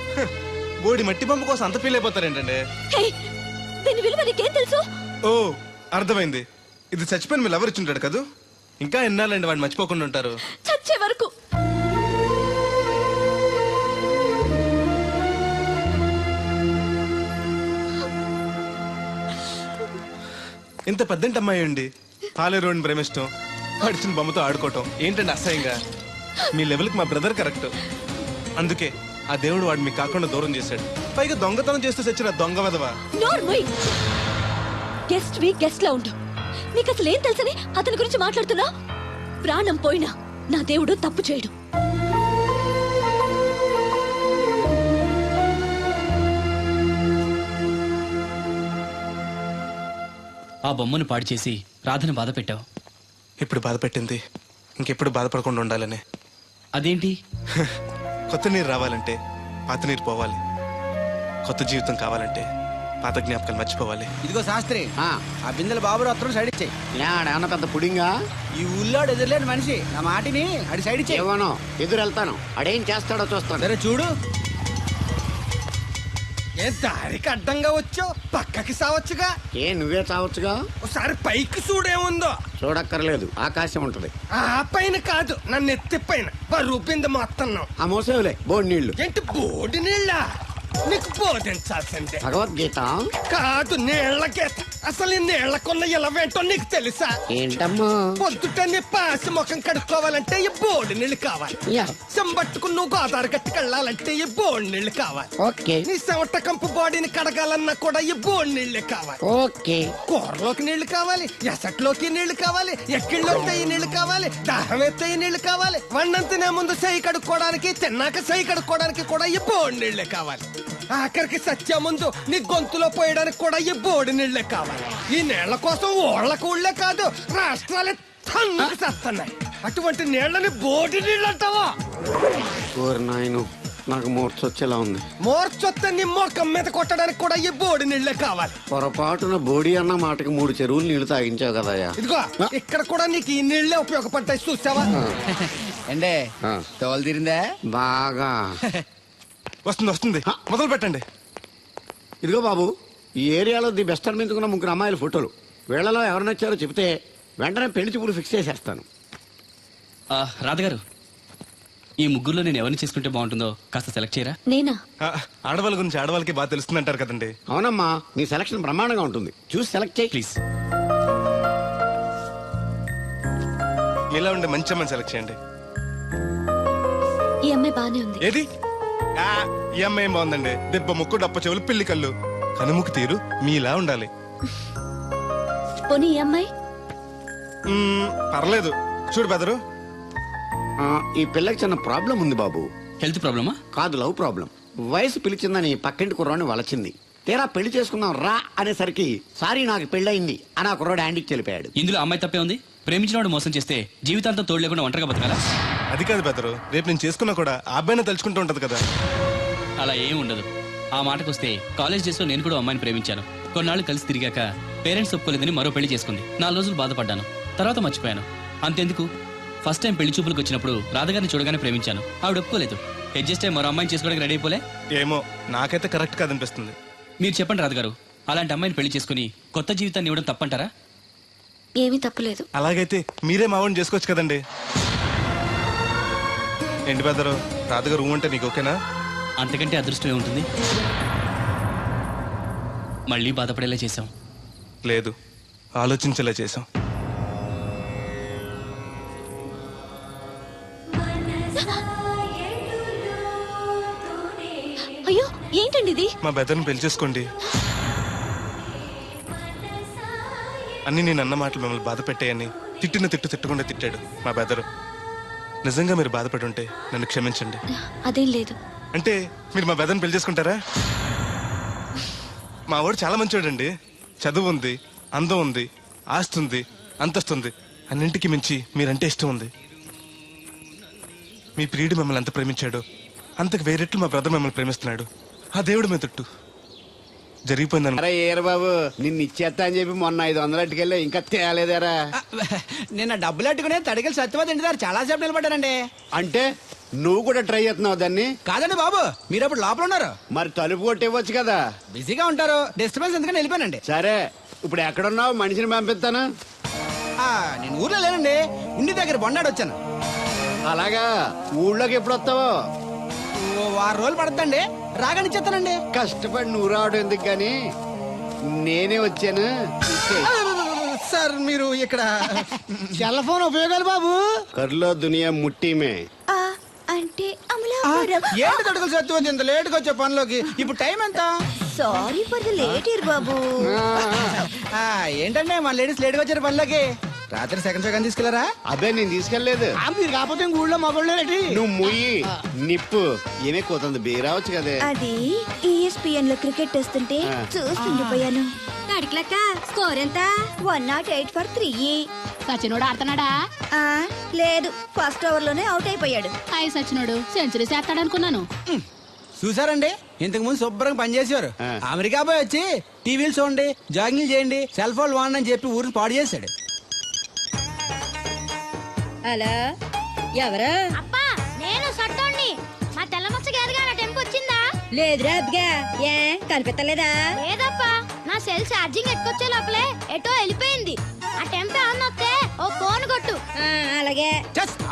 బోడి మట్టి బొమ్మ కోసం అంత ఫీల్ అయిపోతారేంటండి? దీని విలువ నీకేం తెలుసు? ఓ అర్థమైంది, ఇది చచ్చిపోయిన మీ లవర్ ఇచ్చుంటాడు కదా. ఇంకా ఎన్నాళ్ళండి వాడిని మర్చిపోకుండా ఉంటారు? చచ్చే వరకు. ఇంత పెద్దంటి అమ్మాయి అండి, పాలేరోని ప్రేమిష్టం, పడిచిన బొమ్మతో ఆడుకోవటం ఏంటండి అసహ్యంగా? మీ లెవెల్కి మా బ్రదర్ కరెక్ట్. అందుకే ఆ దేవుడు వాడు మీకు కాకుండా దూరం చేశాడు. పైగా దొంగతనం చేస్తూ చచ్చిన దొంగ వదవా. గెస్ట్ వి గెస్ట్ లా ఉండు. నీకు అసలు ఏం తెలుసని అతని గురించి మాట్లాడుతున్నా? ప్రాణం పోయినా నా దేవుడు తప్పు చేయడు. ఆ బొమ్మను పాడు చేసి రాధను బాధ పెట్టావు. ఇప్పుడు బాధ పెట్టింది ఇంకెప్పుడు బాధపడకుండా ఉండాలని. అదేంటి? కొత్త నీరు రావాలంటే పాత నీరు పోవాలి, కొత్త జీవితం కావాలంటే పాత జ్ఞాపకాలు మర్చిపోవాలి. ఇదిగో శాస్త్రి, ఆ బిందెల బాబు అత్తరు సైడ్ ఇచ్చేయి. ఏమన్నా పెద్ద పుడింగా? ఈ ఊళ్ళో ఎదురులేని మనిషి, నా మాటిని అడి సైడ్ ఇచ్చేయి. ఏమనో ఎదురు వెళ్తాను, అడేం చేస్తాడో చూస్తాను. సరే చూడు. ఏ దారికి అడ్డంగా వచ్చావు, పక్కకి సావచ్చుగా. ఏ నువ్వే చావచ్చుగా. ఒకసారి పైకి చూడేముందో. చూడక్కర్లేదు, ఆకాశం ఉంటది. ఆ పైన కాదు, నన్ను ఎత్తి పైన రూపింది మొత్తం. ఆ మోసేవులే బోడి నీళ్లు. ఏంటి బోడి నీళ్ళ? నీకు బోధించాల్సిందే. భగవద్గీత కాదు, నీళ్ల గీత. అసలు ఈ నీళ్లకున్న ఇలవేంటో నీకు తెలుసా? ఏంటమ్మా? పొద్దుట నీ పాసి ముఖం కడుక్కోవాలంటే ఈ బోడి నీళ్ళు కావాలి. యా. చెంబట్టుకుని నువ్వు గోదావరి గట్టుకు వెళ్ళాలంటే ఈ బోడి నీళ్ళు కావాలి. ఓకే నీ చెమట కంపు బాడీని కడగాలన్నా కూడా ఈ బోడి నీళ్ళే కావాలి. ఓకే. కూరలోకి నీళ్లు కావాలి, ఎసట్లోకి నీళ్లు కావాలి, ఎక్కిళ్ళొస్తే ఈ నీళ్లు కావాలి, దాహం ఎత్తే ఈ నీళ్లు కావాలి. వండంతినే ముందు చెయ్యి కడుక్కోవడానికి, తిన్నాక చెయ్యి కడుక్కోవడానికి కూడా ఈ బోడి నీళ్లే కావాలి. ఆఖరికి సత్య ముందు నీ గొంతులో పోయడానికి కూడా ఈ బోడి నీళ్లే కావాలి. ఈ నీళ్ల కోసం ఓళ్లకు ఊళ్ళే కాదు, రాష్ట్రాలే తన్నుకు చేస్తున్నాయి. అటువంటి నీళ్లని బోడి నీళ్ళు అంటావా? నాయను, నాకు మూర్చొచ్చేలా ఉంది. మోర్చొత్తే నీ మొఖం మీద కొట్టడానికి కూడా ఈ బోడి నీళ్లే కావాలి. పొరపాటున బోడి అన్న మాటకి 3 చెరువులు నీళ్లు తాగించావు కదయ్యా. ఇదిగో ఇక్కడ కూడా నీకు ఈ నీళ్లే ఉపయోగపడతాయి, చూసావా? అంటే తోలు తీరిందా? బాగా వస్తుంది వస్తుంది, మొదలు పెట్టండి. ఇదిగో బాబు, ఈ ఏరియాలో ది బెస్ట్ అనిపించుకున్న 3 అమ్మాయిల ఫోటోలు. వీళ్ళలో ఎవరు నచ్చారో చెప్తే వెంటనే పెళ్లి చూపులు ఫిక్స్ చేసేస్తాను. రాధగారు, ఈ ముగ్గురులో నేను ఎవరిని చేసుకుంటే బాగుంటుందో కాస్త సెలెక్ట్ చేయరా? నేనా? ఆడవాళ్ళ గురించి ఆడవాళ్ళకి బాగా తెలుస్తుంది అంటారు కదండి. అవునమ్మా, నీ సెలక్షన్ బ్రహ్మాండంగా ఉంటుంది. చూసి సెలెక్ట్ చేయి ప్లీజ్. మీలా ఉండే మంచి అమ్మని సెలెక్ట్ చేయండి. ఈ అమ్మాయి బానే ఉంది. ఏది? ఈ అమ్మాయి ఏం బాగుందండి. దెబ్బ ముక్కు, డప్ప చెవులు, పిల్లి కళ్ళు, కనుముక్కు తీరు మీలా ఉండాలి. పోనీ ఈ అమ్మాయి? పర్లేదు. చూడు బెదరు, ఈ పిల్లకి చిన్న ప్రాబ్లం ఉంది బాబు. హెల్త్ ప్రాబ్లమా? కాదు, లవ్ ప్రాబ్లం. వయసు పిలిచిందని పక్కింటి కుర్రాడిని వలచింది. తీరా పెళ్లి చేసుకుందాం రా అనేసరికి సారీ నాకు పెళ్ళయింది అని ఆ కుర్రాడు హ్యాండికి తెలిపాడు. ఇందులో అమ్మాయి తప్పే ఉంది. ప్రేమించినవాడు మోసం చేస్తే జీవితాంతం తోడు లేకుండా ఒంటరిగా బతకాలా? అది కాదు బెదరు, రేపు నేను చేసుకున్నా కూడా ఆ అబ్బాయిని తలుచుకుంటూ ఉంటది కదా. అలా ఏం ఉండదు. ఆ మాటకొస్తే కాలేజ్ డేస్ లో నేను కూడా అమ్మాయిని ప్రేమించాను. కొన్నాళ్ళు కలిసి తిరిగాక పేరెంట్స్ ఒప్పుకోలేదని మరో పెళ్లి చేసుకుంది. 4 రోజులు బాధపడ్డాను, తర్వాత మర్చిపోయాను. అంతెందుకు, ఫస్ట్ టైం పెళ్లి చూపులకు వచ్చినప్పుడు రాధగారిని చూడగానే ప్రేమించాను. ఆవిడ ఒప్పుకోలేదు. అడ్జస్ట్ అయ్యి మరో అమ్మాయిని చేసుకోవడానికి రెడీ అయిపోలే. ఏమో, నాకైతే కరెక్ట్ కాదనిపిస్తుంది. మీరు చెప్పండి రాధగారు, అలాంటి అమ్మాయిని పెళ్లి చేసుకుని కొత్త జీవితాన్ని ఇవ్వడం తప్పంటారా? ఏమీ తప్పులేదు. అలాగైతే మీరే మావాడిని చేసుకోవచ్చు కదండి. ఏంటి బెదరు, రాధగారు అంటే నీకు ఓకేనా? అంతకంటే అదృష్టం ఏముంటుంది? మళ్ళీ బాధపడేలా చేశాం. లేదు, ఆలోచించేలా చేసాం. అయ్యో, ఏంటండి ఇది? మా బెదర్ని పెళ్లి చేసుకోండి. అన్ని నేను అన్న మాటలు మిమ్మల్ని బాధ పెట్టాయని తిట్టిన తిట్టకుండా తిట్టాడు మా బెదరు. నిజంగా మీరు బాధపడి ఉంటే నన్ను క్షమించండి. అదేం లేదు. అంటే మీరు మా బెదర్ని పెళ్లి చేసుకుంటారా? మా వాడు చాలా మంచివాడండి. చదువు ఉంది, అందం ఉంది, ఆస్తి ఉంది, అంతస్తుంది. అన్నింటికి మించి మీరంటే ఇష్టం ఉంది. మీ ప్రియుడు మిమ్మల్ని ఎంత ప్రేమించాడో అంతకు వేరెట్లు మా బ్రదర్ మిమ్మల్ని ప్రేమిస్తున్నాడు. ఆ దేవుడు మీద తట్టు జరిగిపోయిందని. అరే ఏరు బాబు, నిన్ను ఇచ్చేస్తా అని చెప్పి మొన్న 500 అట్టుకెళ్ళి ఇంకా తేలేదారా? నిన్న డబ్బులు అట్టుకునే తడికెళ్ళి సత్యవతి ఇంటి దగ్గర చాలా సేపు నిలబడ్డానండి. అంటే నువ్వు కూడా ట్రై చేస్తున్నావు దాన్ని? కాదండి బాబు, మీరు అప్పుడు లోపల ఉన్నారు. మరి తలుపు కొట్టివ్వచ్చు కదా. బిజీగా ఉంటారు, డిస్టర్బెన్స్ ఎందుకని వెళ్ళిపోయానండి. సరే, ఇప్పుడు ఎక్కడున్నావు? మనిషిని పంపిస్తాను. నేను ఊర్లో లేనండి, ఉండి దగ్గర బొండాడు వచ్చాను. అలాగా, ఊళ్ళోకి ఎప్పుడు వస్తావో? 6 రోజులు పడుతుందండి, రాగానే చెప్తానండి. కష్టపడి నువ్వు రావడం ఎందుకు గాని నేనే వచ్చాను. సార్ మీరు ఇక్కడ సెల్ ఫోన్ ఉపయోగాలు బాబు. కర్లో దునియా ముట్టిమే. అంటే ఏంటి తడుకులు సత్యవతి ఇంత లేటుగా వచ్చే పనిలోకి? ఇప్పుడు టైం ఎంత? Sorry for the late year బాబు. ఏంటంటే మా లేడీస్ లేట్గా వచ్చారు పనిలోకి. రాత్రి సెకండ్ సెకండ్ తీసుకెళ్లారా? అదే నేను తీసుకెళ్లేదు. మీరు కాకపోతే ఊళ్ళో మగోళ్ళేటి. నువ్వు ముయ్యి నిప్పు ఏమే కోతుంది బీరావచ్చు కదే. అది ESPN లో క్రికెట్ వస్తుంటే చూస్తుండిపోయాను. అడిగిలక్క స్కోర్ ఎంత? 108 for 3. సచినోడు ఆడుతున్నాడా? లేదు, ఫస్ట్ ఓవర్ లోనే అవుట్ అయిపోయాడు. సచినోడు సెంచరీ చేస్తాడనుకున్నాను. చూసారండి, ఇంతకు ముందు శుభ్రంగా పనిచేసేవారు. అమెరికా పోయి వచ్చి టీవీలు చూడండి, జాగింగ్ చేయండి, సెల్ ఫోన్ వాడండి అని చెప్పి ఊరిని పాడు చేశాడు. అలా ఎవరా? అబ్బా, నేను సట్టోణ్ణి. మా తెల్లమచ్చ గారిగా నా టెంపు వచ్చిందా? లేదురా అబ్బగా ఏ కనిపెట్టలేదా? లేదప్పా, నా సెల్ ఛార్జింగ్ ఎక్కొచ్చే లోపలే ఎటో వెళ్ళిపోయింది. ఆ టెంపే అన్న వస్తే ఓ ఫోన్ కొట్టు. అలాగే.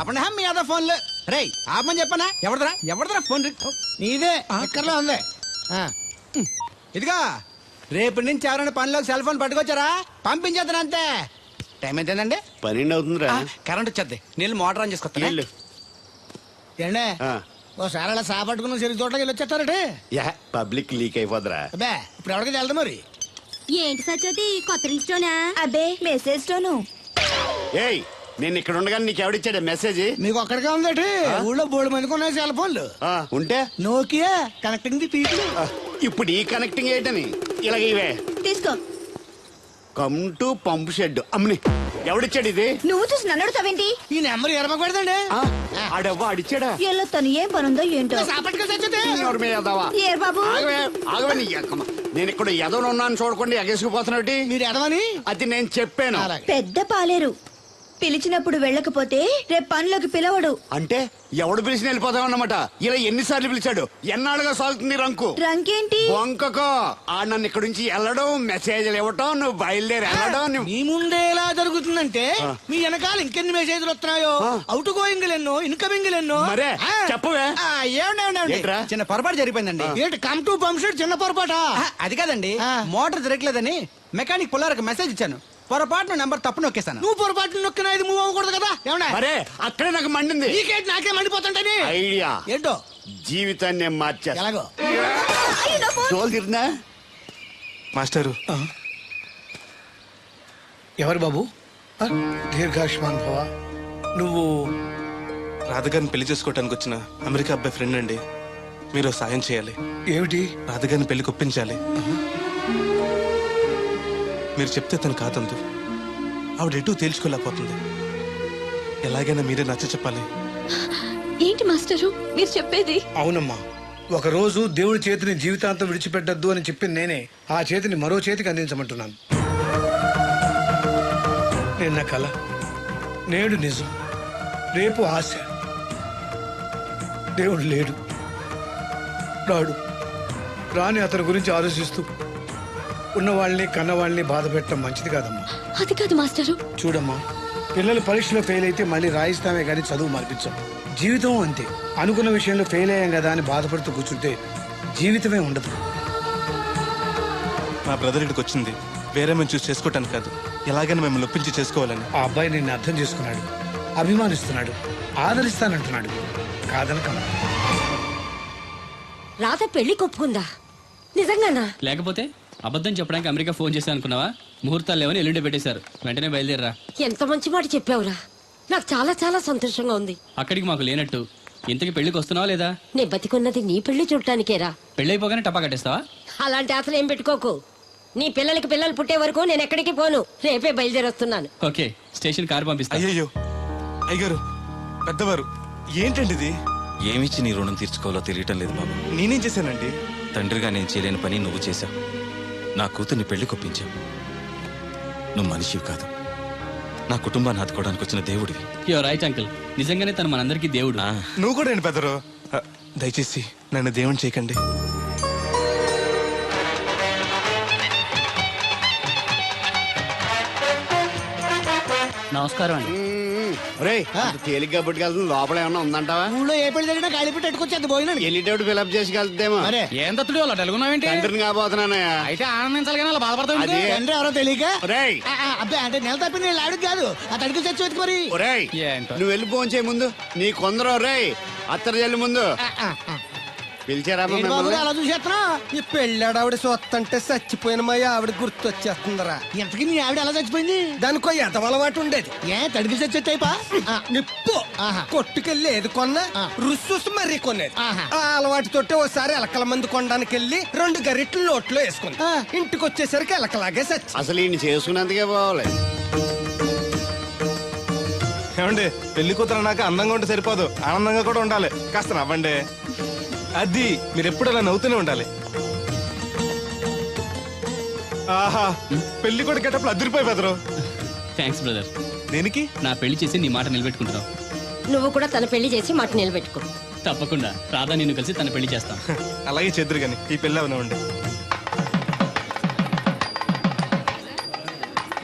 అప్పుడు మీ అదో ఫోన్లు రే ఆపమని చెప్పనా? ఎవడదరా ఫోన్ నీదే ఎక్కర్లో ఉంది. ఇదిగా రేపటి నుంచి ఎవరైనా పనిలోకి సెల్ ఫోన్ పట్టుకొచ్చారా పంపించేద్దాను అంతే. టైం ఎంతేనండి? 12 అవుతుందిరా. కరెంట్ వచ్చేద్ది. నీళ్ళు మోటార్ ఆన్ చేసుకొస్తా. వెళ్ళు. ఏండే ఆ. ఓసారి అలా సాపట్టుకున్న చెరుకు తోటకి వెళ్ళి వచ్చేస్తారటే. యా, పబ్లిక్ లీక్ అయిపోద్రా. అబ్బే ఇప్పుడు ఎవరికి వెళ్దాం మరి? ఏంటి సత్యవతి కొత్త రింగ్ స్టోనా? అబ్బే మెసేజ్ స్టోను. ఏయ్, నేను ఇక్కడ ఉండగానే నీకు ఎవడిచ్చాడే మెసేజ్? మీకు ఒక్కడికే ఉందటి? ఊళ్ళో 3 మందికి ఉన్నాయి సెల్ ఫోన్లు. ఉంటే నోకియా కనెక్టింగ్ ది పీపుల్. ఇప్పుడు ఈ కనెక్టింగ్ ఏంటని ఇలాగ ఇవే తీసుకో. Come to pump shed. అమ్మని ఎవడిచ్చాడు ఇది? నువ్వు చూసి నన్ను అడుగుతావేంటి? ఈ నెంబర్ ఎరమకు పెడదండి. ఆడవ్వ అడిచాడా? ఎల్లో తను ఏం పనుందో ఏంటో. ఎవరి మీద ఎదవా? ఏ బాబు ఆగవే నీ అక్కమ్మ. నేను ఇక్కడ ఎదవను ఉన్నాను చూడకుండా ఎగేసుకుపోతున్నట్టు. మీరు ఎడవని అది నేను చెప్పాను. పెద్ద పాలేరు పిలిచినప్పుడు వెళ్ళకపోతే రేపు పనిలోకి పిలవడు. అంటే ఎవడు పిలిచిన వెళ్ళిపోతామన్నమాట. ఇలా ఎన్నిసార్లు పిలిచాడు? ఎన్నాళ్ళుగా సాగుతుంది రంకు? రంకేంటి? వంకకో ఆ నన్ను ఇక్కడ నుంచి వెళ్ళడం, మెసేజ్లు ఇవ్వటం, నువ్వు బయలుదేరి వెళ్ళడం. మీ ముందే ఎలా జరుగుతుందంటే మీ వెనకాల ఇంకెన్ని మెసేజ్లు వస్తున్నాయో. అవుట్ గోయింగ్ ఎన్నో, ఇన్కమింగ్ ఎన్నో. మరే చెప్పవే. ఏంట్రా? చిన్న పొరపాటు జరిగిపోయిందండి. ఏంటి కమ్ టు పంప్ షెడ్ చిన్న పొరపాట? అది కాదండి, మోటార్ తిరగలేదని మెకానిక్ పుల్లారకు మెసేజ్ ఇచ్చాను. పొరపాటున నెంబర్ తప్పు నొక్కేసాను. నువ్వు పొరపాటు నొక్కినా ఇది మూవ్ అవ్వకూడదు కదా? ఏమన్నా మరే అక్కడే నాకు మండింది. నీకేంటి నాకే మండిపోతుంటని ఐడియా ఏంటో జీవితాన్ని మార్చా. ఎలాగో తోలు తిరిగినా మాస్టరు ఎవరు బాబు? దీర్ఘాయుష్మాన్ భవ. నువ్వు రాధగారిని పెళ్లి చేసుకోవటానికి వచ్చిన అమెరికా అబ్బాయి ఫ్రెండ్ అండి. మీరు సాయం చేయాలి. ఏమిటి? రాధగారిని పెళ్లి కొప్పించాలి. మీరు చెప్తే తను కాదందు. ఆవిడ ఎటూ తేల్చుకోలేకపోతుంది. ఎలాగైనా మీరే నచ్చ చెప్పాలి. ఏంటి మాస్టరు మీరు చెప్పేది? అవునమ్మా, ఒకరోజు దేవుడి చేతిని జీవితాంతం విడిచిపెట్టద్దు అని చెప్పింది నేనే. ఆ చేతిని మరో చేతికి అందించమంటున్నాను. నిన్న కల, నేడు నిజం, రేపు ఆశ. దేవుడు లేడు, రాడు. రాని అతని గురించి ఆలోచిస్తూ ఉన్నవాళ్ళని కన్నవాళ్ళని బాధ పెట్టడం మంచిది కాదమ్మా. అది కాదు మాస్టరు. చూడమ్మా, పిల్లలు పరీక్షలో ఫెయిల్ అయితే మళ్ళీ రాయిస్తామే కానీ చదువు మార్పించాం. జీవితం అంతే. అనుకున్న విషయంలో ఫెయిల్ అయ్యాం కదా అని బాధపడుతూ కూర్చుంటే జీవితమే ఉండదు. మా బ్రదర్ ఇక్కడికి వచ్చింది వేరే మేము చూసి చేసుకోవటానికి కాదు, ఎలాగైనా మేము ఒప్పించి చేసుకోవాలని. ఆ అబ్బాయి నిన్ను అర్థం చేసుకున్నాడు, అభిమానిస్తున్నాడు, ఆదరిస్తానంటున్నాడు. కాదనకమ్మా. రాధ పెళ్లి కొప్పుకుందా? నిజంగానా? లేకపోతే అబద్ధం చెప్పడానికి అమెరికా ఫోన్ చేశాను అనుకున్నావా? ముహూర్తాలు లేవని ఎల్లుండి పెట్టేశారు. వెంటనే బయలుదేరరా. ఎంత మంచి మాట చెప్పావురా. నాకు చాలా చాలా సంతోషంగా ఉంది. అక్కడికి మాకు లేనట్టు ఇంతకి పెళ్లికి వస్తున్నావా లేదా? నే బతికున్నది నీ పెళ్లి చూడటానికేరా. పెళ్ళైపోగానే టపా కట్టేస్తావా? అలాంటి ఆశలు ఏం పెట్టుకోకు. నీ పిల్లలకి పిల్లలు పుట్టే వరకు నేను ఎక్కడికి పోను. రేపే బయలుదేరొస్తున్నాను. ఓకే, స్టేషన్ కారు పంపిస్తా. అయ్యయ్యో అయ్యగారు, పెద్దవారు, ఏంటండి ఇది? ఏమిచ్చి నీ రుణం తీర్చుకోవాలో తెలియటం లేదు బాబు. నేనేం చేశానండి? తండ్రిగా నేను చేయలేని పని నువ్వు చేశావు. నా కూతుర్ని పెళ్లి కొప్పించావు. నువ్వు మనిషివి కాదు, నా కుటుంబాన్ని ఆదుకోవడానికి వచ్చిన దేవుడివి. Your right uncle. నిజంగానే తను మనందరికీ దేవుడు. నువ్వు కూడా ఏంటి పెద్దరు? దయచేసి నన్ను దేవుని చేయకండి. నమస్కారం అండి. తేలిగ్గా పుట్టుకెళ్తుంది. లోపల ఏమన్నా ఉందంటావా? ఊళ్ళో ఏ పెళ్లి జరిగినా గాలి పెట్టి ఎట్టుకొచ్చేది పోయినా వెళ్ళేటప్పుడు ఫిలప్ చేసి వెళ్తేమో. ఏం తత్తుడు అలా తెలుగున్నావేంటి? తండ్రిని కాబోతున్నానయ్యా. అయితే ఆనందించాలి కానీ అలా బాధపడతావు. అది తండ్రి ఎవరో తెలియక ఒరేయ్, అబ్బాయి అంటే నెల తప్పింది నేను ఆడికి కాదు ఆ తడికి చచ్చి వెతుకు మరి. ఒరేయ్, ఏంటో. నువ్వు వెళ్ళి ఫోన్ చేయ ముందు. నీ కొందరు రేయ్ అత్తరు జల్లి ముందు పిలిచారా ఏంటి బాబు అలా చూసేస్తున్నా? ఈ పెళ్ళాడావిడ సొత్తంటే చచ్చిపోయిన మా ఆవిడ గుర్తొచ్చేస్తుందరా. ఇంతకీ నీ ఆవిడ ఎలా చచ్చిపోయింది? దానికో ఎంత అలవాటు ఉండేది. ఏ తడికి చచ్చేటైపా నిప్పు కొట్టుకెళ్ళి ఏది కొన్నా రుస్సు మరీ కొనేది. ఆ అలవాటుతోటే ఓసారి ఎలకల మంది కొనడానికి వెళ్ళి 2 గరిట్లు నోట్లో వేసుకుంది. ఇంటికి వచ్చేసరికి ఎలకలాగే చచ్చి. అసలు ఈయన చేసుకున్నందుకే పోవాలి. ఏమండి, పెళ్లి కూతురు నాకు అందంగా ఉంటే సరిపోదు, ఆనందంగా కూడా ఉండాలి. కాస్త నవ్వండి. అది మీరు ఎప్పుడు అలా నవ్వుతూనే ఉండాలి. ఆహా, పెళ్లి కూడా గెటప్పుడు అదిరిపోయి పెదరు. Thanks brother. దేనికి? నా పెళ్లి చేసి నీ మాట నిలబెట్టుకుంటున్నావు. నువ్వు కూడా తన పెళ్లి చేసి మాట నిలబెట్టుకో. తప్పకుండా రాధా నిన్ను కలిసి తన పెళ్లి చేస్తాం. అలాగే చెద్దరు గాని ఈ పెళ్ళి అవనివ్వండి.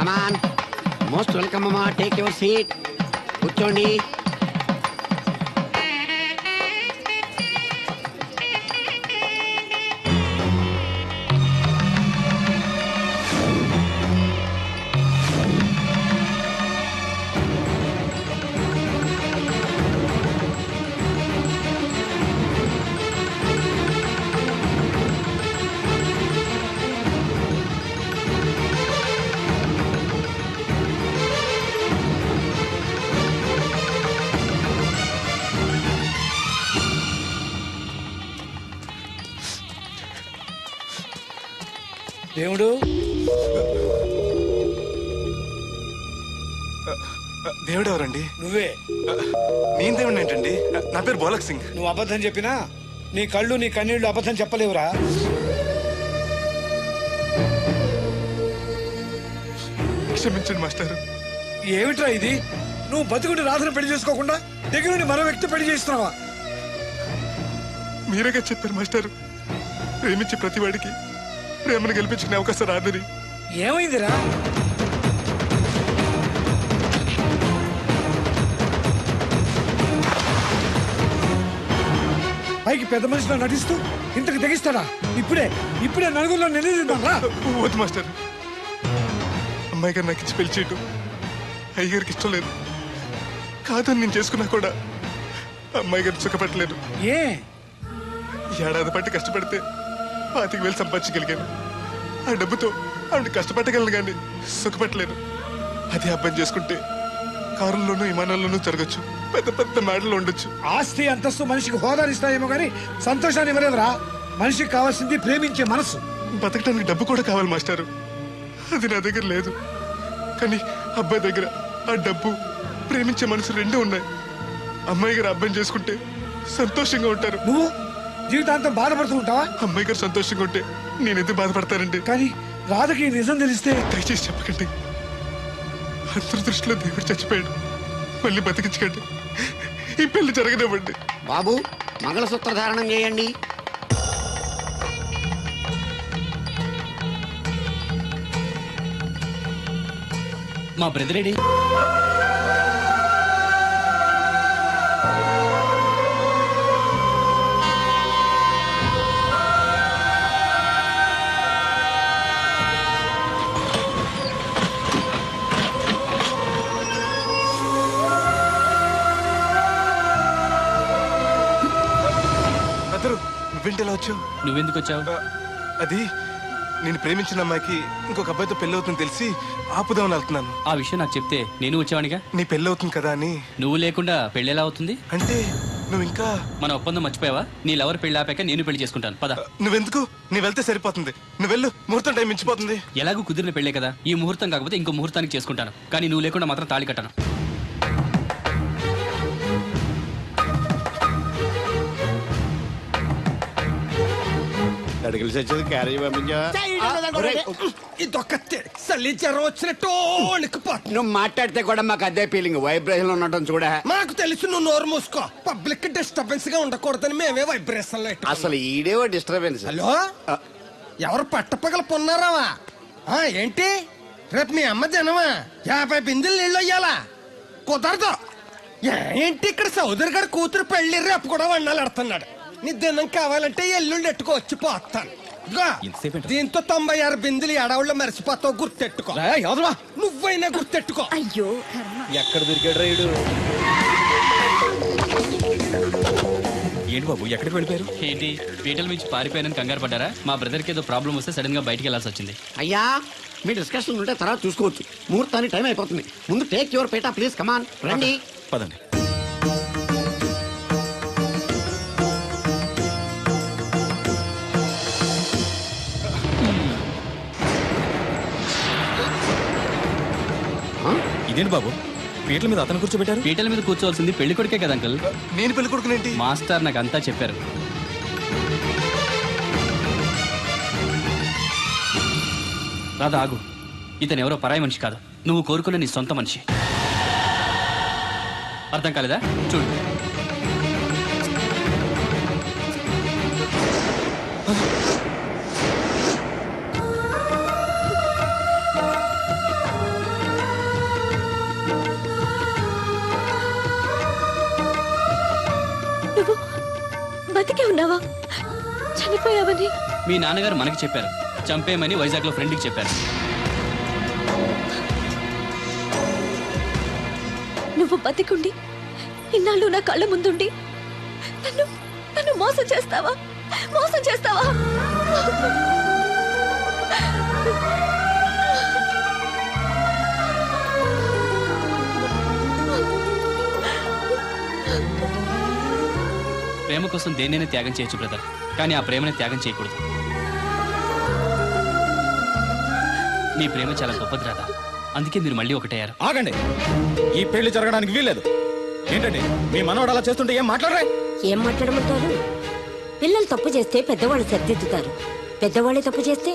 అమాన్ మోస్ట్ వెల్కమ్ అమ్మా, టేక్ యువర్ సీట్, కూర్చోండి. దేవుడు దేవుడు ఎవరండి? నువ్వే. నేను దేవుడు ఏంటండి? నా పేరు బోలక్ సింగ్. నువ్వు అబద్ధం చెప్పినా నీ కళ్ళు నీ కన్నీళ్లు అబద్ధం చెప్పలేవురా. క్షమించండి మాస్టర్. ఏమిట్రా ఇది? నువ్వు బతుకుని రాధను పెళ్లి చేసుకోకుండా దగ్గర నుండి మరో వ్యక్తి పెళ్లి చేస్తున్నావా? మీరేగా చెప్పారు మాస్టర్, ప్రేమించే ప్రతి వాడికి ప్రేమను గెలిపించుకునే అవకాశం రాదని. ఏమైందిరా? పైకి పెద్ద మనిషిలో నటిస్తూ ఇంతకు తెగిస్తాడా? ఇప్పుడే నలుగురిలో నిలదీద్దాం రా. వద్దు మాస్టర్, అమ్మాయి గారు నాకు ఇచ్చి పెళ్లి చేయటం అయ్యగారికి ఇష్టం లేదు. కాదని నేను చేసుకున్నా కూడా అమ్మాయి గారిని సుఖపెట్టలేదు. ఏ ఏడాది పట్టి కష్టపడితే 25,000 సంపాదించగలిగాను. ఆ డబ్బుతో ఆవిడ కష్టపట్టగలను కానీ సుఖపెట్టలేను. అదే అబ్బాయి చేసుకుంటే కారుల్లోనూ విమానాల్లోనూ తిరగచ్చు, పెద్ద పెద్ద మేడలు ఉండొచ్చు. ఆస్తి అంతస్తు మనిషికి హోదానిస్తాయేమో కానీ సంతోషాన్ని ఇవ్వలేదురా. మనిషికి కావాల్సింది ప్రేమించే మనసు. బతకడానికి డబ్బు కూడా కావాలి మాస్టారు, అది నా దగ్గర లేదు. కానీ అబ్బాయి దగ్గర ఆ డబ్బు, ప్రేమించే మనసు రెండూ ఉన్నాయి. అమ్మాయి గారు అబ్బాయిని చేసుకుంటే సంతోషంగా ఉంటారు. నువ్వు జీవితాంతం బాధపడుతూ ఉంటావా? అమ్మాయి గారు సంతోషంగా ఉంటే నేనెందుకు బాధపడతానండి? కానీ రాధకి ఈ నిజం తెలిస్తే దయచేసి చెప్పకండి. అందరి దృష్టిలో దేవుడు చచ్చిపోయాడు, మళ్ళీ బతికించకండి. ఈ పెళ్లి జరగనివ్వండి. బాబు మంగళసూత్ర ధారణం చేయండి. మా బ్రదర్ ఏడి? అందరూ నువ్వేంటి ఎలా వచ్చావు? నువ్వెందుకు వచ్చావు? అది నేను ప్రేమించిన అమ్మాయికి ఇంకొక అబ్బాయితో పెళ్లి అవుతుందని తెలిసి ఆపుదామని వెళ్తున్నాను. ఆ విషయం నాకు చెప్తే నేను వచ్చేవాడిగా. నీ పెళ్లి అవుతుంది కదా అని. నువ్వు లేకుండా పెళ్లి ఎలా అవుతుంది? అంటే నువ్వు ఇంకా మన ఒప్పందం మర్చిపోయావా? నీ లవర్ పెళ్లి ఆపాక నేను పెళ్లి చేసుకుంటాను. పద. నువ్వెందుకు? నీ వెళ్తే సరిపోతుంది. నువ్వు వెళ్ళు, ముహూర్తం టైం మించిపోతుంది. ఎలాగూ కుదిరిన పెళ్లే కదా, ఈ ముహూర్తం కాకపోతే ఇంకో ముహూర్తానికి చేసుకుంటాను. కానీ నువ్వు లేకుండా మాత్రం తాళి కట్టను. అడుగులు చచ్చేది క్యారేజ్ పంపించా. ఇదొక చలి జ్వరం వచ్చినట్టు వణికిపోతుంది. నువ్వు మాట్లాడితే కూడా మాకు అదే ఫీలింగ్, వైబ్రేషన్ ఉండటం చూడ. మాకు తెలుసు, నువ్వు నోరు మూసుకో. పబ్లిక్ డిస్టర్బెన్స్ గా ఉండకూడదని మేమే వైబ్రేషన్ లో పెట్టాం. అసలు ఈడేవో డిస్టర్బెన్స్. హలో, ఎవరు పట్టపగల పొన్నారావా? ఏంటి రేపు మీ అమ్మ జనమా 50 బిందెలు నీళ్ళు అయ్యాలా? కుదరదు. ఏంటి ఇక్కడ సౌదరి గారి కూతురు పెళ్లి రేపు కూడా వండాలి ఆడుతున్నాడు. నీ దినం కావాలంటే ఎల్లుండి ఎట్టుకో వచ్చి పోతాను. దీంతో 96 బిందెలు ఎడవుల్లో మరిచిపోతావు, గుర్తెట్టుకో. నువ్వైనా గుర్తెట్టుకో. అయ్యో ఎక్కడ దొరికాడు రైడు? ఏంటి బాబు ఎక్కడికి వెళ్ళిపోయారు? ఏంటి పీటల నుంచి పారిపోయానని కంగారు పడ్డారా? మా బ్రదర్కి ఏదో ప్రాబ్లం వస్తే సడన్ గా బయటికి వెళ్లాల్సి వచ్చింది. అయ్యా మీ డిస్కషన్ ఉంటే తర్వాత చూసుకోవచ్చు, ముహూర్తానికి టైం అయిపోతుంది. ముందు టేక్ యువర్ పేటా ప్లీజ్, కమాన్ రండి. పదండి. ఇదేంటి బాబు పీటల మీద అతను కూర్చోబెట్టారు? పీటల మీద కూర్చోవాల్సింది పెళ్లి కొడుకే కదా అంకల్. నేను పెళ్లి కొడుకునేంటి? మాస్టర్ నాకు అంతా చెప్పారు. రాధా ఆగు, ఇతను ఎవరో పరాయి మనిషి కాదు, నువ్వు కోరుకున్న నీ సొంత మనిషి. అర్థం కాలేదా? చూడు. నువ్వు బతికే ఉన్నావా? చనిపోయావని మీ నాన్నగారు మనకి చెప్పారు, చంపేయమని వైజాగ్లో ఫ్రెండ్కి చెప్పారు. నువ్వు బతికుండి ఇన్నాళ్ళు నా కళ్ళ ముందుండి నన్ను నన్ను మోసం చేస్తావా? మోసం చేస్తావా? ప్రేమ కోసం దేన్నైనా త్యాగం చేయొచ్చు బ్రదర్, కానీ ఆ ప్రేమని త్యాగం చేయకూడదు. మీ ప్రేమ చాలా గొప్పది రాదా, అందుకే మీరు మళ్ళీ ఒకటయ్యారు. ఆగండి, ఈ పెళ్లి జరగడానికి వీల్లేదు. ఏంటండి మీ మనవాడు అలా చేస్తుంటే ఏం మాట్లాడరా? ఏం మాట్లాడమంటారు? పిల్లలు తప్పు చేస్తే పెద్దవాళ్ళు సరిదిద్దుతారు, పెద్దవాళ్ళే తప్పు చేస్తే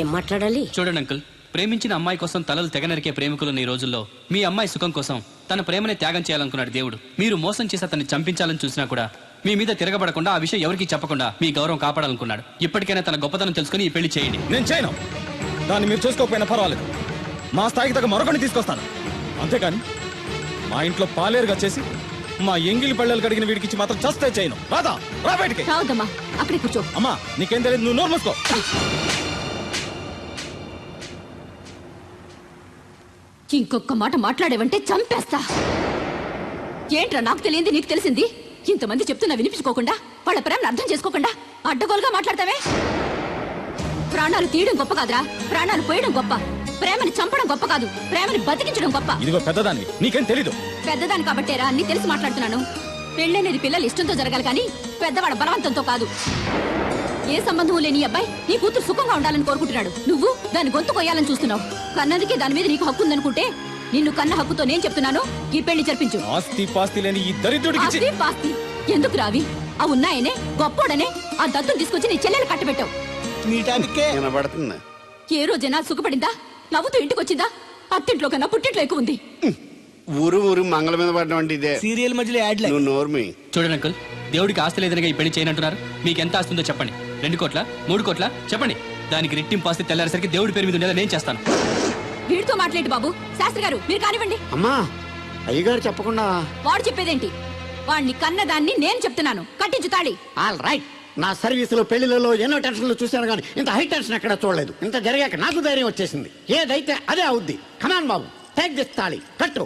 ఏం మాట్లాడాలి? చూడండి అంకుల్, ప్రేమించిన అమ్మాయి కోసం తలలు తెగనరికే ప్రేమికులున్న ఈ రోజుల్లో మీ అమ్మాయి సుఖం కోసం తన ప్రేమని త్యాగం చేయాలనుకున్నాడు దేవుడు. మీరు మోసం చేసి అతన్ని చంపించాలని చూసినా కూడా మీ మీద తిరగబడకుండా, ఆ విషయం ఎవరికీ చెప్పకుండా మీ గౌరవం కాపాడాలనుకున్నాడు. ఇప్పటికైనా తన గొప్పతనం తెలుసుకుని ఈ పెళ్లి చేయండి. నేను చేయను. దాన్ని మీరు చూసుకోకపోయినా పర్వాలేదు, మా స్థాయికి తగ్గ మరొకరిని తీసుకొస్తాను. అంతేకాని మా ఇంట్లో పాలేరుగా చేసి మా ఎంగిలి పళ్ళలు కడిగిన వీడికి మాత్రం చస్తే చేయను. రాదా, రా బయటికి. రావద్దమ్మా, అక్కడే కూర్చో. అమ్మా నీకేం తెలియదు, నువ్వు నోరు మూసుకో. ఇంకొక మాట మాట్లాడేవంటే చంపేస్తా. ఏంట్రా నాకు తెలియంది నీకు తెలిసింది? ఇంతమంది చెప్తున్నా వినిపించుకోకుండా, వాళ్ళ ప్రేమను అర్థం చేసుకోకుండా అడ్డగోలుగా మాట్లాడతావే. ప్రాణాలు తీయడం గొప్ప కాదురా, ప్రాణాలు పోయడం గొప్ప. ప్రేమని చంపడం గొప్ప కాదు, ప్రేమని బతికించడం గొప్ప. ఇదిగో పెద్దదాన్ని, నీకేం తెలీదు. పెద్దదాని కాబట్టేరా అన్ని తెలిసి మాట్లాడుతున్నాను. పెళ్ళనేది పిల్లలు ఇష్టంతో జరగాలి కానీ పెద్దవాడ బలవంతంతో కాదు. ఏ సంబంధం లేని ఈ అబ్బాయి నీ కూతురు సుఖంగా ఉండాలని కోరుకుంటున్నాడు. నువ్వు దాని గొంతు కొయ్యాలని చూస్తున్నావు. కన్నదికే దాని మీద నీకు హక్కు ఉందనుకుంటే నిన్ను కన్న హక్కుతో నేను చెప్తున్నాను, ఈ పెళ్లి జరిపించు. ఆస్తి పాస్తి లేని ఈ దరిద్రుడికి ఆస్తి పాస్తి ఎందుకు రావి? ఆ ఉన్నాయనే గొప్పోడనే ఆ దత్తుని తీసుకొచ్చి నీ చెల్లెలు కట్టబెట్టావు. వినబడుతుంది. ఏ రోజైనా సుఖపడిందా? నవ్వుతూ ఇంటికి వచ్చిందా? అత్తింట్లో కన్నా పుట్టింట్లో ఎక్కువ ఉంది. ఊరు ఊరు మంగళ మీద పడడం అంటే ఇదే. సీరియల్ మధ్యలో యాడ్ నువ్వు నోర్మి. చూడండి అంకుల్, దేవుడికి ఆస్తి లేదనగా ఈ పెళ్లి చేయనంటున్నారు. మీకు ఎంత ఆస్తి ఉందో చెప్పండి. 2 కోట్ల 3 కోట్ల చెప్పండి. దానికి రెట్టింపు ఆస్తి తెల్లారేసరికి దేవుడి పేరు మీద ఉండేదా నేను చేస్తాను. వీడితో మాట్లాడి బాబు. శాస్త్రి గారు మీరు కానివ్వండి. అమ్మా అయ్యగారు చెప్పకుండా. వాడు చెప్పేదేంటి? వాడిని కన్నదాన్ని నేను చెప్తున్నాను, కట్టించు తాళి. All right. నా సర్వీసులో పెళ్లిలలో ఎన్నో టెన్షన్లు చూశాను కానీ ఇంత హై టెన్షన్ ఎక్కడ చూడలేదు. ఇంత జరిగాక నాకు ధైర్యం వచ్చేసింది. ఏదైతే అదే అవుద్ది. కమాన్ బాబు, టేక్ దిస్ తాళి, కట్టు.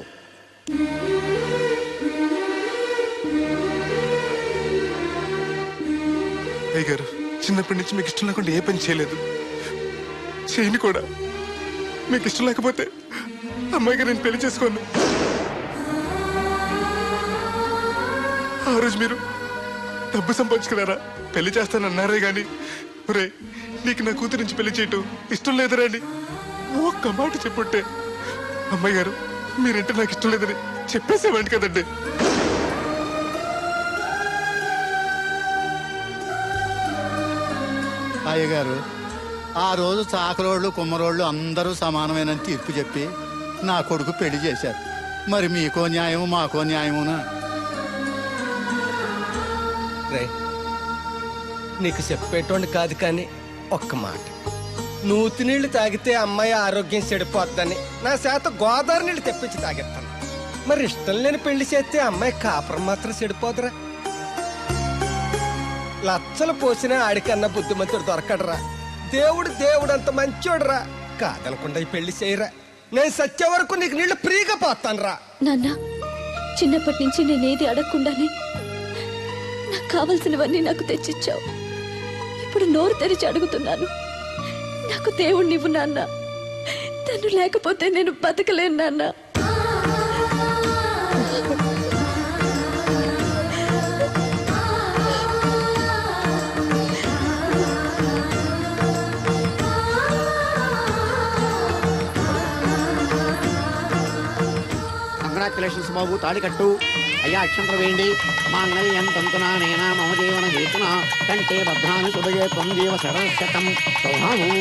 అయ్యగారు చిన్నప్పటి నుంచి మీకు ఇష్టం లేకుండా ఏ పని చేయలేదు, చేయని కూడా. మీకు ఇష్టం లేకపోతే అమ్మాయి గారు నేను పెళ్లి చేసుకోను. ఆ రోజు మీరు డబ్బు సంపాదించుకున్నారా, పెళ్లి చేస్తానన్నారే గాని ఒరే నీకు నా కూతురు నుంచి పెళ్లి చేయటం ఇష్టం లేదురా అని ఒక్క మాట చెప్పుంటే అమ్మాయి గారు మీరంటే నాకు ఇష్టం లేదని చెప్పేసేవాడి కదండి. అయ్యగారు ఆ రోజు చాకరోళ్ళు కుమ్మరోళ్ళు అందరూ సమానమైన తీర్పు చెప్పి నా కొడుకు పెళ్లి చేశారు. మరి మీకో న్యాయము మాకో న్యాయమునా? రే, నీకు చెప్పేటోండి కాదు కానీ ఒక్క మాట. నూతి నీళ్లు తాగితే అమ్మాయి ఆరోగ్యం చెడిపోద్దని నా చేత గోదావరి నీళ్లు తెప్పించి తాగెత్తాను. మరి ఇష్టం లేని పెళ్లి చేస్తే అమ్మాయి కాపురం మాత్రం చెడిపోదురా? లచ్చలు పోసినా ఆడికన్నా బుద్ధిమంతుడు దొరకడరా. దేవుడు దేవుడు అంత మంచోడురా. కాదనకుండా ఈ పెళ్లి చేయరా. నేను సచ్చే వరకు నీకు నీళ్లు ఫ్రీగా పోతాను రా. నాన్న, చిన్నప్పటి నుంచి నేనేది అడగకుండానే నాకు కావలసినవన్నీ నాకు తెచ్చిచ్చావు. ఇప్పుడు నోరు తెరిచి అడుగుతున్నాను, నాకు దేవుడు నీవు నాన్న. తను లేకపోతే నేను బతకలేను నాన్న. కంగ్రాచులేషన్స్ బాబు, తాళి కట్టు. అయ్యా అక్షంతరం వేయండి. మాంగళ్యం తంతునా నేనా మమ జీవన హేతునా కంటే భద్రాన్ని సుభగే త్వం జీవ సరస్వతం స్వభావం.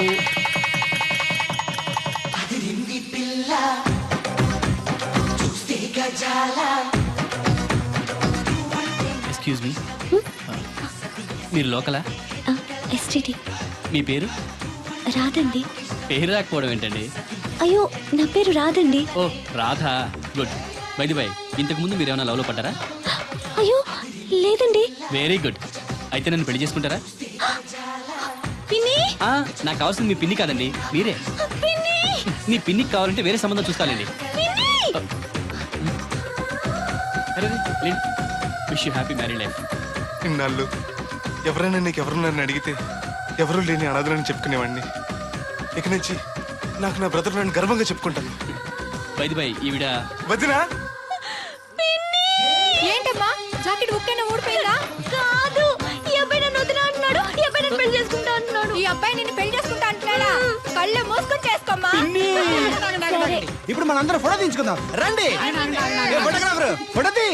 ఎక్స్క్యూజ్ మీ, మీరు లోకలా? ఎస్టీడీ. మీ పేరు? రాదండి. పేరు రాకపోవడం ఏంటండి? అయ్యో నా పేరు రాదండి. ఓ Radha, good. By the by, ఇంతకు ముందు మీరు ఏమైనా లవ్లో పడ్డారా? అయ్యో లేదండి. Very good. అయితే నన్ను పెళ్లి చేసుకుంటారా? పిన్ని నాకు కావాల్సింది మీ పిన్ని కాదండి, మీరే. పిన్ని నీ పిన్నికి కావాలంటే వేరే సంబంధం చూస్తానండి. Wish you happy married life. ఇన్నాళ్ళు ఎవరైనా నీకు ఎవరున్నారని అడిగితే ఎవరూ లేని అనాథలని చెప్పుకునేవాడిని. ఇక నుంచి నాకు నా బ్రదర్ నేను గర్వంగా చెప్పుకుంటాను. బై ది బై, ఈవిడ వదినా. ఏంటమ్మా జాకెట్ ఉక్కైనా ఊడిపోయిందా? కాదు, ఈ అబ్బాయి నన్ను వదినా అంటున్నాడు. ఈ అబ్బాయి నన్ను పెళ్లి చేసుకుంటా అంటున్నాడు. ఈ అబ్బాయి నిన్ను పెళ్లి చేసుకుంటా అంటున్నాడా? కళ్ళు మూసుకొని చేసుకోమ్మా. ఇప్పుడు మనందరం ఫోటో తీయించుకుందాం రండి. ఫోటోగ్రాఫర్ ఫోటో తీ.